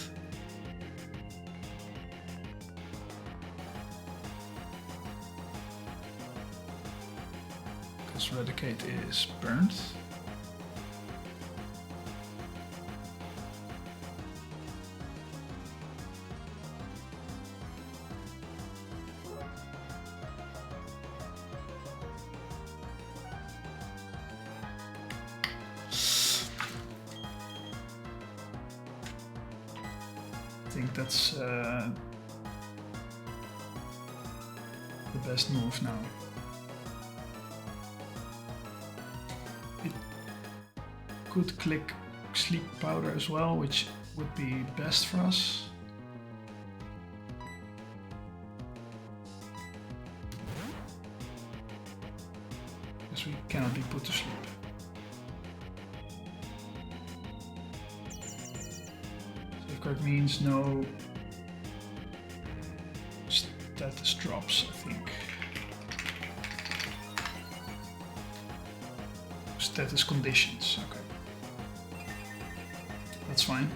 Because Eradicate is burned. I think that's the best move now. It could click Sleep Powder as well, which would be best for us. Because we cannot be put to sleep. Safeguard means no status drops, I think. Status conditions, okay. That's fine.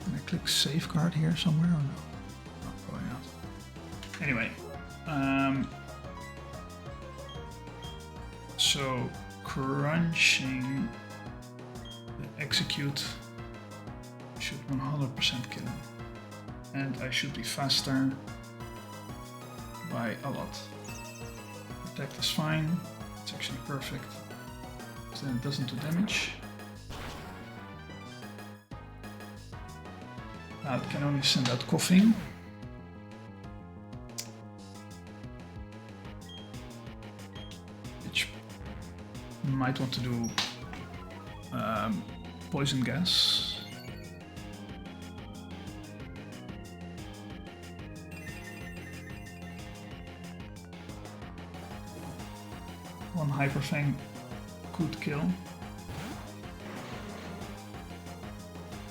Can I click safeguard here somewhere or no? No, probably not. Anyway, so crunching the execute should 100% kill him. And I should be faster by a lot. Attack is fine, it's actually perfect. So then it doesn't do damage. Now it can only send out coughing. Which might want to do poison gas. One Hyperfang could kill.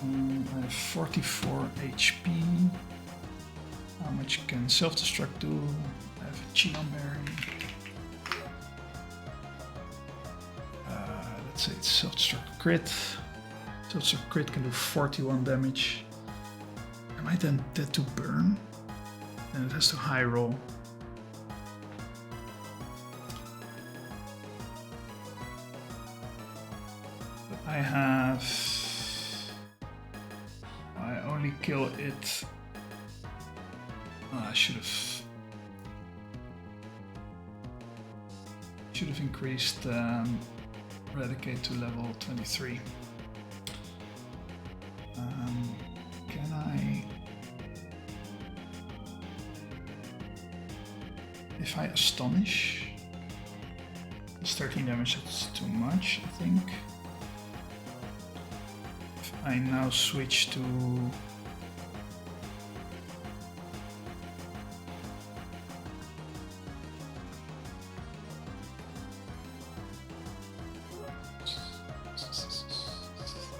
I have 44 HP. How much can self-destruct do? I have a Chinon Berry. Let's say it's self-destruct crit. Self-destruct crit can do 41 damage. Am I then dead to burn? And it has to high roll. I only kill it. I should have increased Eradicate to level 23. Can I? If I astonish, it's 13 damage. That's too much, I think. I now switch to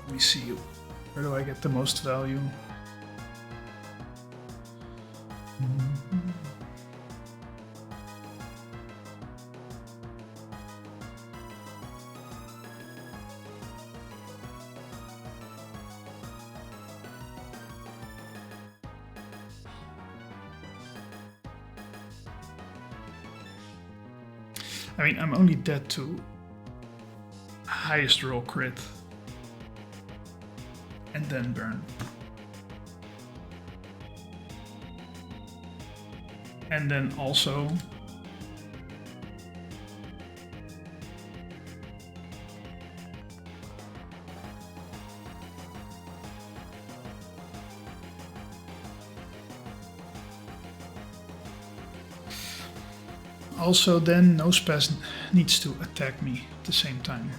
let me see, where do I get the most value? I mean, I'm only dead to highest roll crit and then burn. And then also then Nospez needs to attack me at the same time.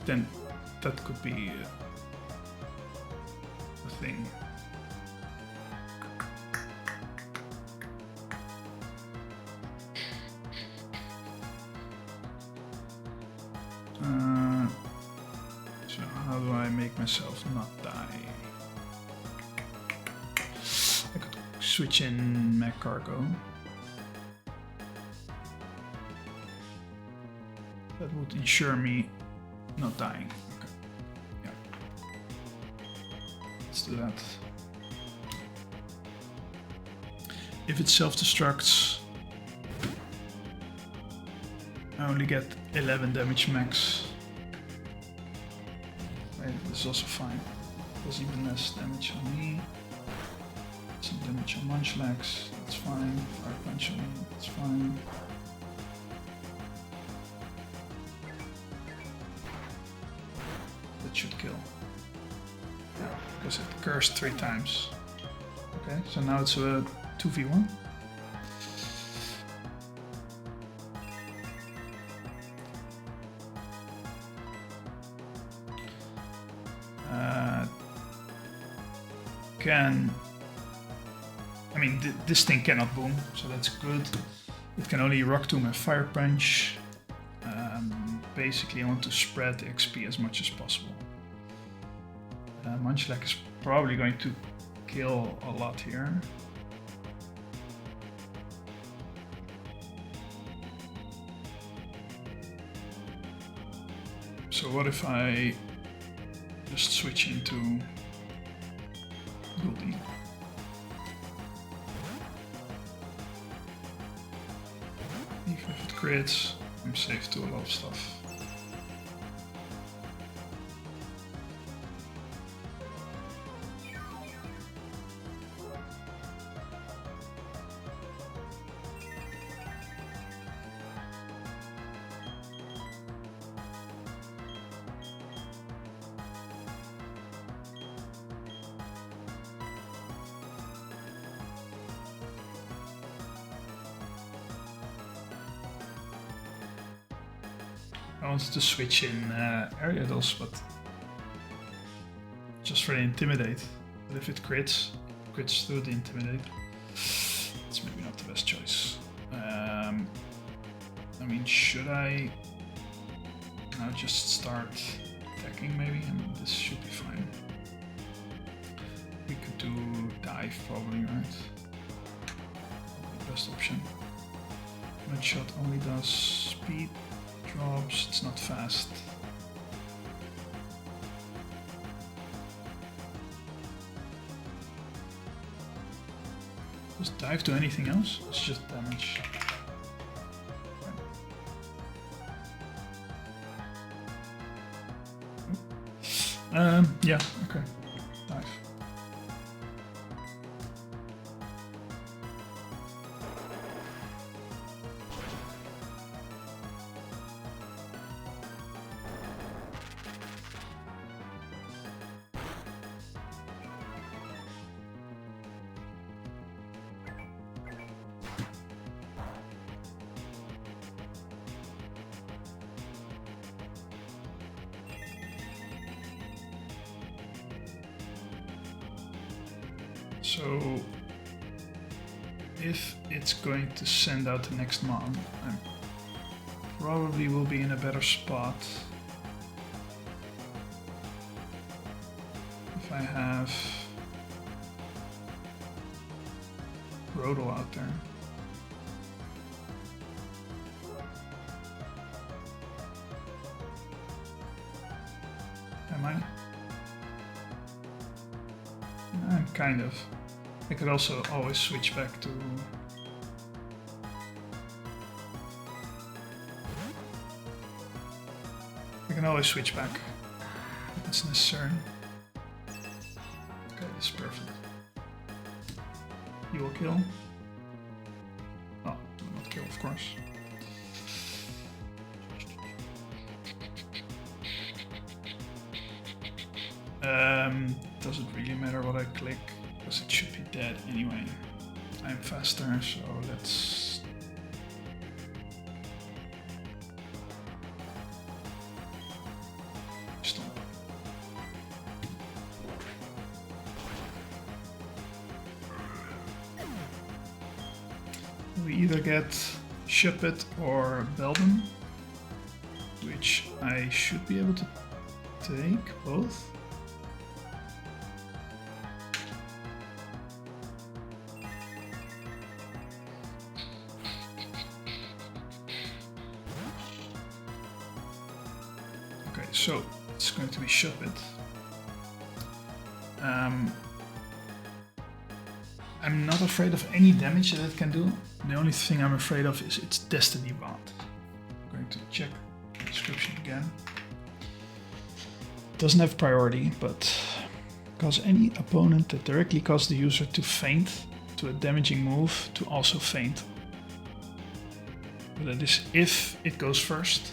Then that could be a thing. So how do I make myself not die? I could switch in mech cargo. That would ensure me not dying. Okay. Yeah. Let's do that. If it self-destructs, I only get 11 damage max. Right, this is also fine. There's even less damage on me. Some damage on Munchlax, that's fine. Fire Punch on me, that's fine. That should kill. Yeah, because it cursed 3 times. Okay, so now it's a 2v1. I mean, this thing cannot boom, so that's good. It can only Rock Tomb and Fire Punch. Basically, I want to spread the XP as much as possible. Munchlax is probably going to kill a lot here. So what if I just switch into Goldie? Even if it crits, I'm safe to a lot of stuff. I wanted to switch in Ariados, but just for the Intimidate. But if it crits through the Intimidate, it's maybe not the best choice. I mean, should I now just start attacking maybe, and this should be fine. We could do dive probably, right? Best option. Mudshot only does speed drops, it's not fast. Does dive do anything else? It's just damage. Yeah, okay. Dive. So if it's going to send out the next mon, I probably will be in a better spot if I have Rodel out there. Am I? Kind of. I could also always switch back to... I can always switch back if it's necessary. Okay, this is perfect. You will kill. Oh, will not kill, of course. Doesn't really matter what I click, because it should be dead anyway. I'm faster, so let's... Stop. We either get Shuppet or Beldum, which which I should be able to take both. Okay, so it's going to be shot bit. I'm not afraid of any damage that it can do. The only thing I'm afraid of is its Destiny Bond. I'm going to check the description again. It doesn't have priority, but cause any opponent that directly causes the user to faint to a damaging move to also faint. But that is if it goes first.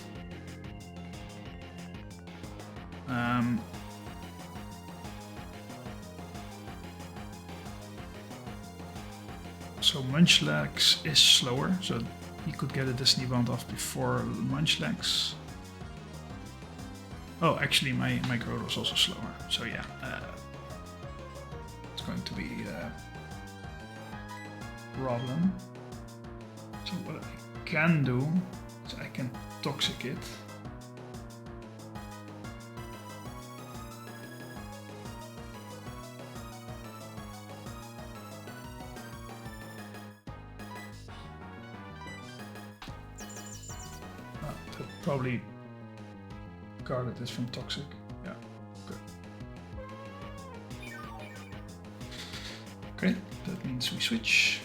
So Munchlax is slower, so he could get a Destiny Bond off before Munchlax. Oh, actually my Groudon was also slower, so yeah. It's going to be a problem. So what I can do is I can Toxic it. Probably guarded this from Toxic. Yeah, good. Okay, that means we switch.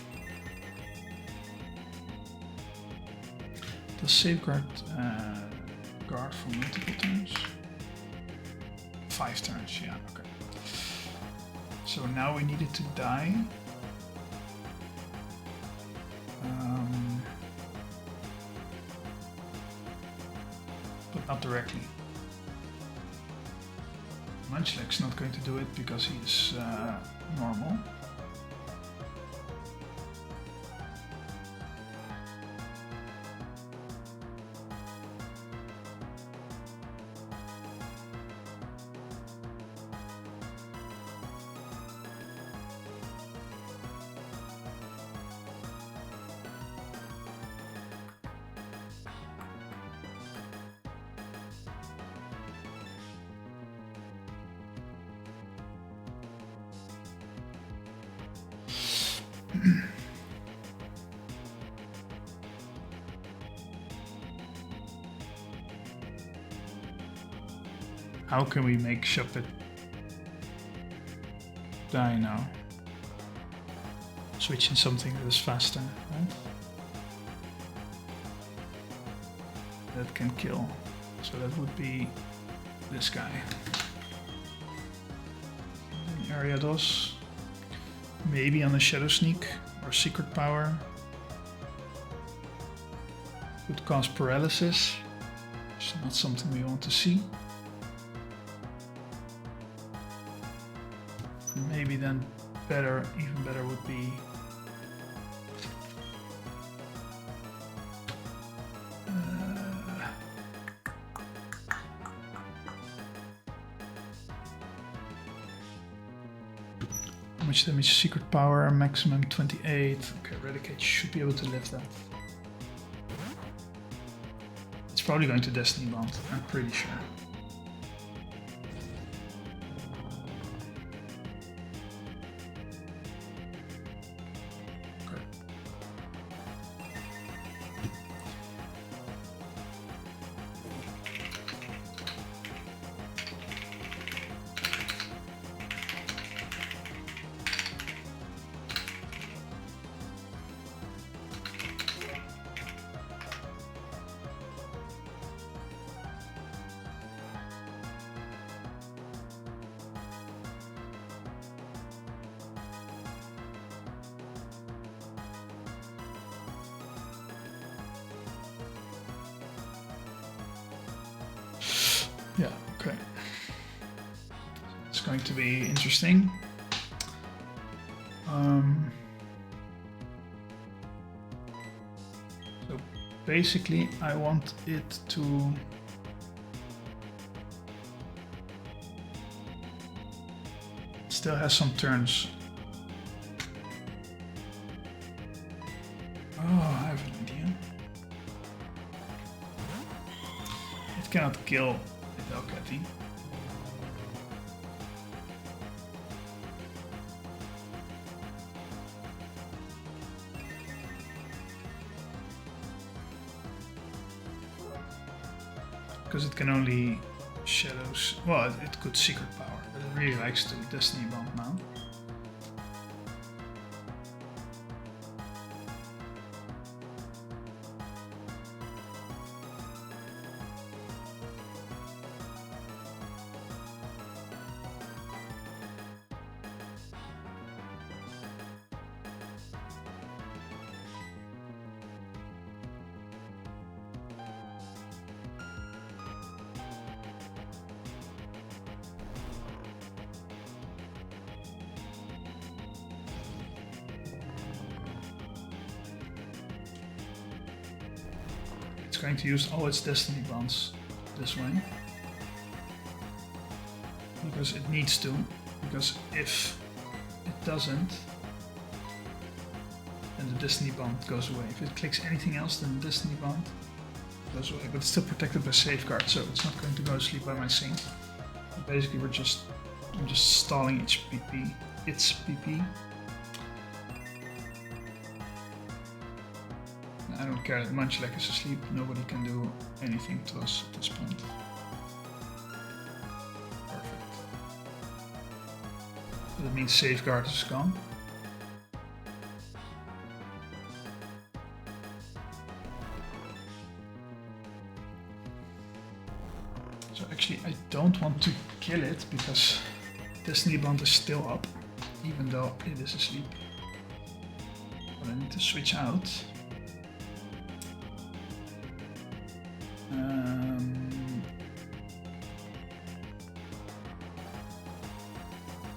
Does Safeguard guard for multiple turns? 5 turns, yeah, okay. So now we need it to die. But not directly. Munchlax's not going to do it because he's normal. How can we make Shuppet die now? Switching something that is faster, right? That can kill. So that would be this guy. Ariados. Maybe on a Shadow Sneak or Secret Power. Would cause paralysis. It's not something we want to see. Maybe then better, even better would be how much damage? Secret Power, maximum 28. Okay, Eradicate should be able to lift that. It's probably going to Destiny Bond, I'm pretty sure. Yeah, okay. It's going to be interesting. So basically I want it to still has some turns. Oh, I have an idea. It It cannot kill the Delcatty. Because it can only shadows. Well, it could secret power, but it really likes to Destiny Bond now. It's going to use all its Destiny Bonds this way. Because it needs to. Because if it doesn't, then the Destiny Bond goes away. If it clicks anything else, then the Destiny Bond goes away. But it's still protected by safeguard, so it's not going to go to sleep by my sync. But basically I'm just stalling its PP. I don't care that Munchlack is asleep, nobody can do anything to us at this point. Perfect. So that means safeguard is gone. So actually I don't want to kill it because Destiny Bond is still up, even though it is asleep. But I need to switch out.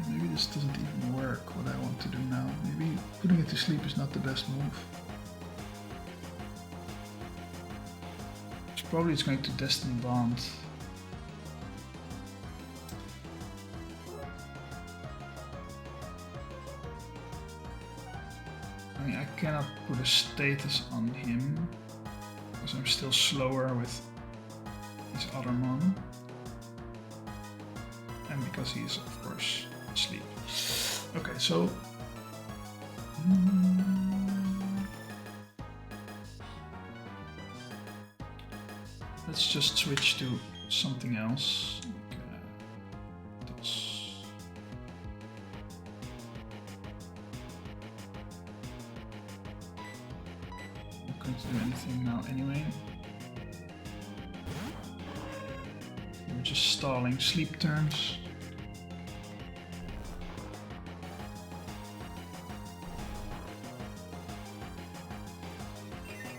Maybe this doesn't even work, what I want to do now. Maybe putting it to sleep is not the best move. Probably it's going to Destiny Bond. I mean, I cannot put a status on him because I'm still slower with his other mon. And because he is, of course, asleep. Okay, so let's just switch to something else. Like, DOS. I'm not going to do anything now anyway. We're just stalling sleep turns.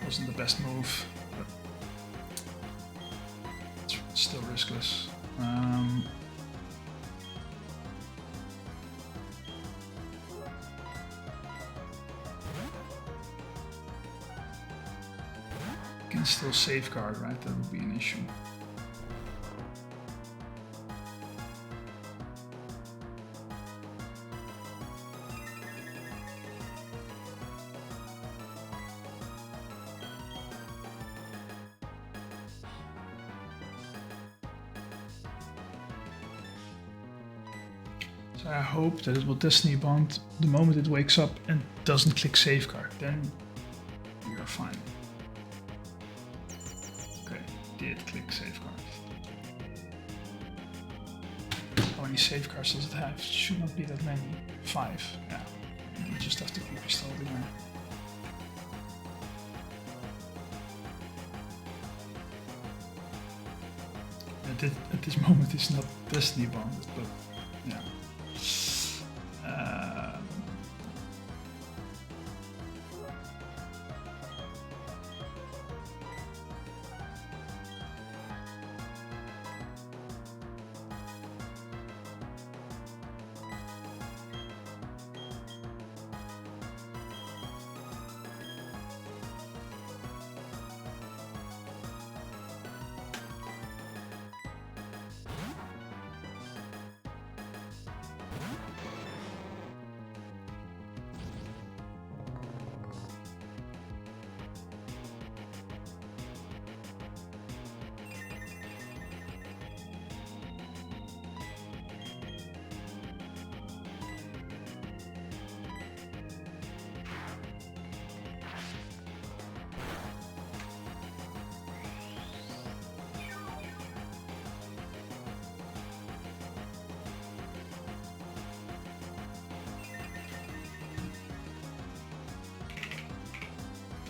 Wasn't the best move, but it's still riskless. Can still safeguard, right? That would be an issue. So I hope that it will Destiny Bond the moment it wakes up and doesn't click safeguard. Then we are fine. Okay, did click safeguard. How many safeguards does it have? It should not be that many. 5. Yeah. You just have to keep installed again. At this moment it's not Destiny bonded, but yeah.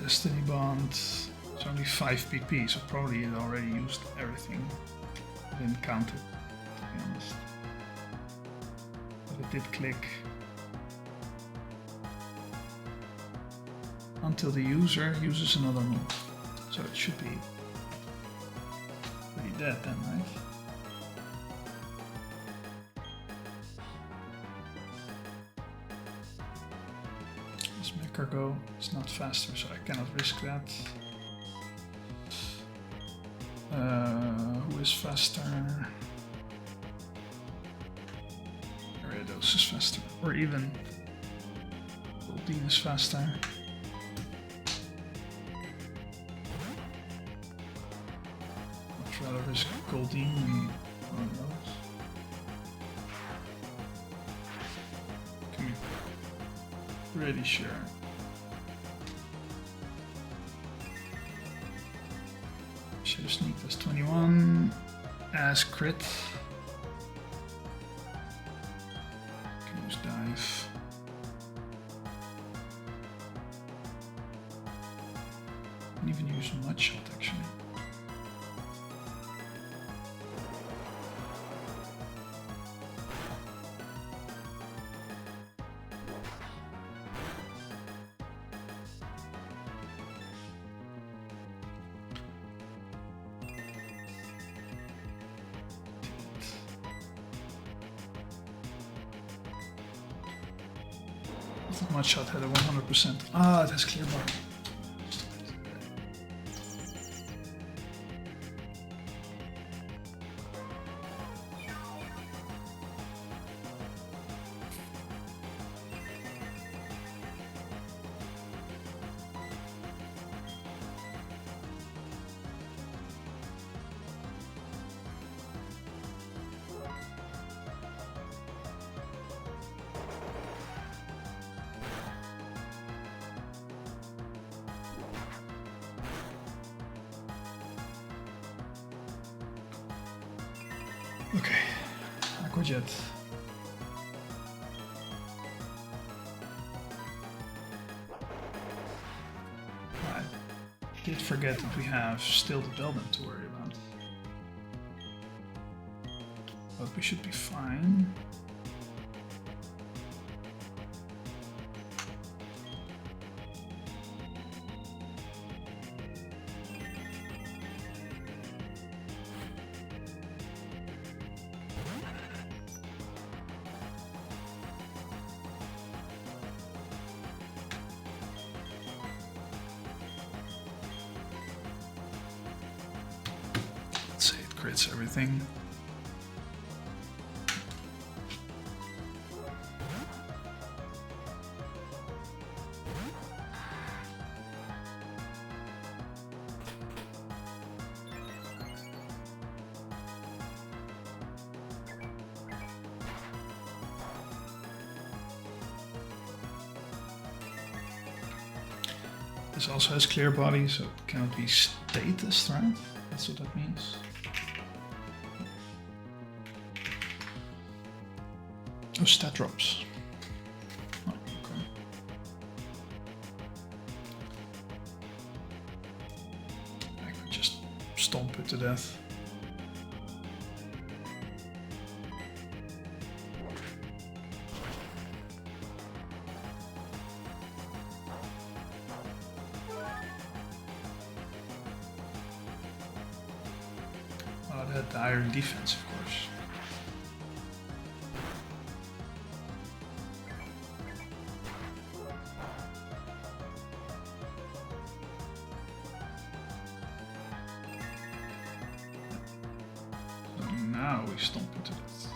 Destiny Bond. It's only 5 PP, so probably it already used everything. I didn't count it, to be honest. But it did click. Until the user uses another move. So it should be pretty dead then, right? Let's make her go. It's not faster, so I cannot risk that. Who is faster? Gyarados is faster. Or even Goldeen is faster. I'd rather risk Goldeen than one of those. Can be pretty sure. Should have sneaked as 21 as crit. Can use dive. Can even use mud shot actually. Mud shot had a 100%. Ah, it has clear bar. Okay, Aquajet. I did forget that we have still the Beldam to worry about. But we should be fine. Let's say it crits everything. This also has clear body, so it cannot be status, right? That's what that means. Oh, stat drops. Oh, okay. I could just stomp it to death. Oh, that had the iron defense, of course. So now we stomp into this.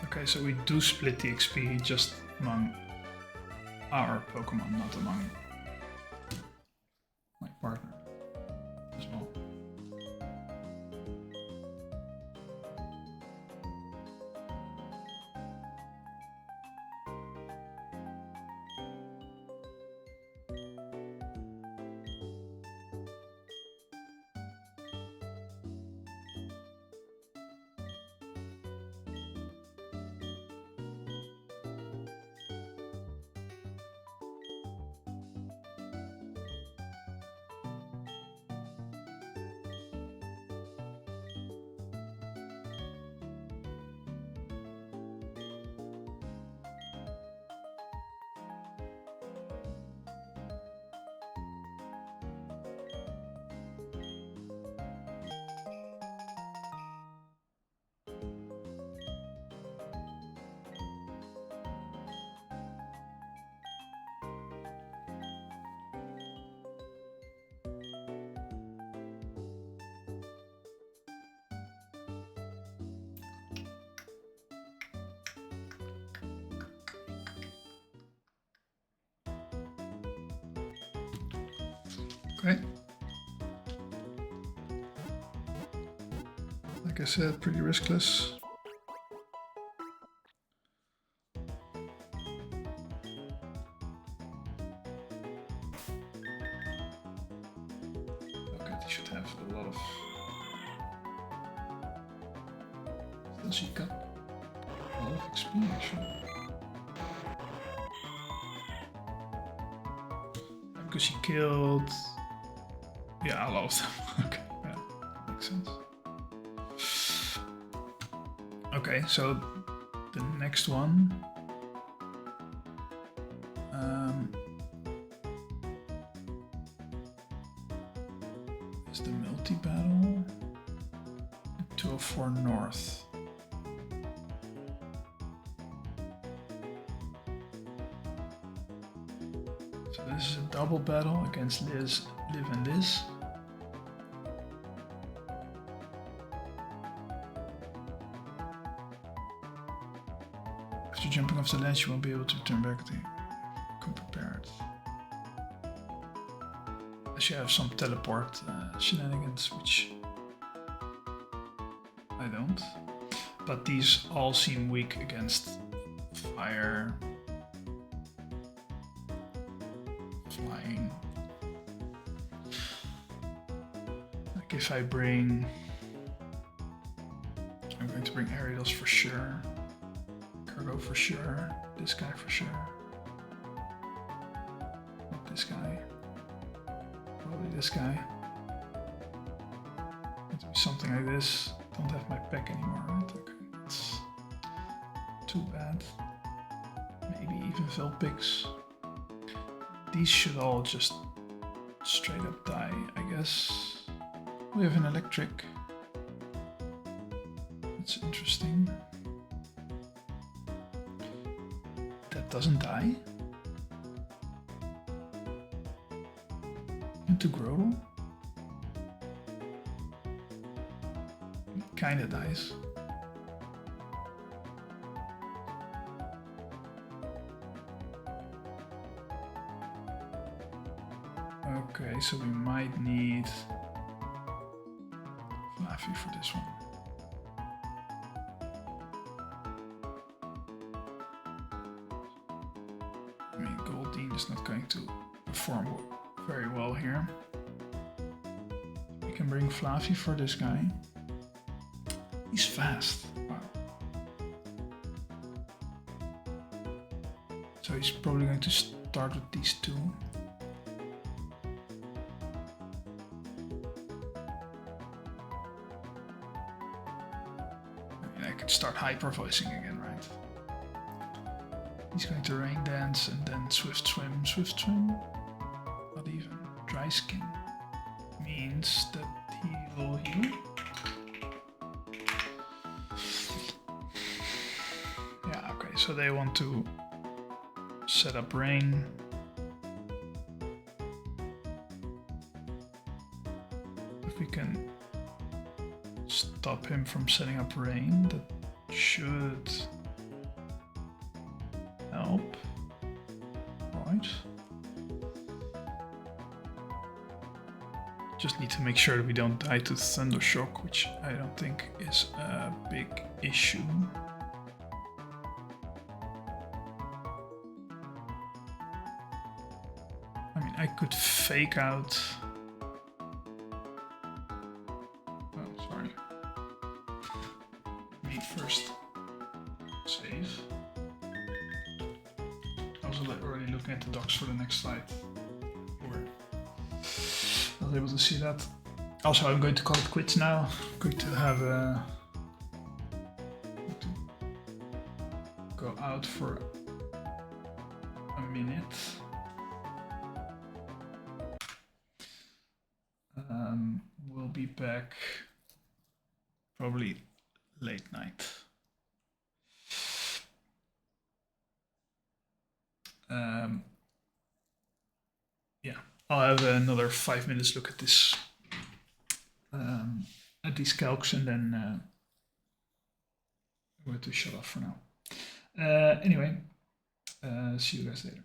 Okay, so we do split the XP just among our Pokemon, not among my partner as well. Okay. Like I said, pretty riskless. Okay, they should have a lot of... Still she got a lot of XP actually. Because she killed... Yeah, a lot of them. Okay, yeah, makes sense. Okay, so the next one is the multi-battle 204 North. So this is a double battle against Liv and Liz. After jumping off the ledge, you won't be able to return back to come prepared. As you have some teleport shenanigans, which I don't. But these all seem weak against fire, flying. Like if I bring... I'm going to bring Ariels for sure. Cargo for sure. This guy for sure. Not this guy. Probably this guy. It'll be something like this. Don't have my pack anymore, right? Okay, that's too bad. Maybe even Velpix. These should all just straight up die, I guess. We have an electric. That's interesting. That doesn't die. Into Grodel. It kinda dies. Okay, so we might need Fluffy for this one. I mean, Goldeen is not going to perform very well here. We can bring Fluffy for this guy. He's fast. Wow. So he's probably going to start with these two. I could start hyper voicing again, right? He's going to rain dance and then swift swim. Swift swim? Not even. Dry skin means that he will heal. Yeah, okay, so they want to set up rain. If we can stop him from setting up rain, that should help, right? Just need to make sure that we don't die to Thunder Shock, which I don't think is a big issue. I mean, I could fake out. Oh, sorry. Me first save. I was already looking at the docs for the next slide. I was able to see that. Also, I'm going to call it quits now. I'm going to have a go out for a minute. We'll be back probably late night. Yeah, I'll have another 5 minutes look at this, at these calcs, and then I'm going to shut off for now. Anyway, see you guys later.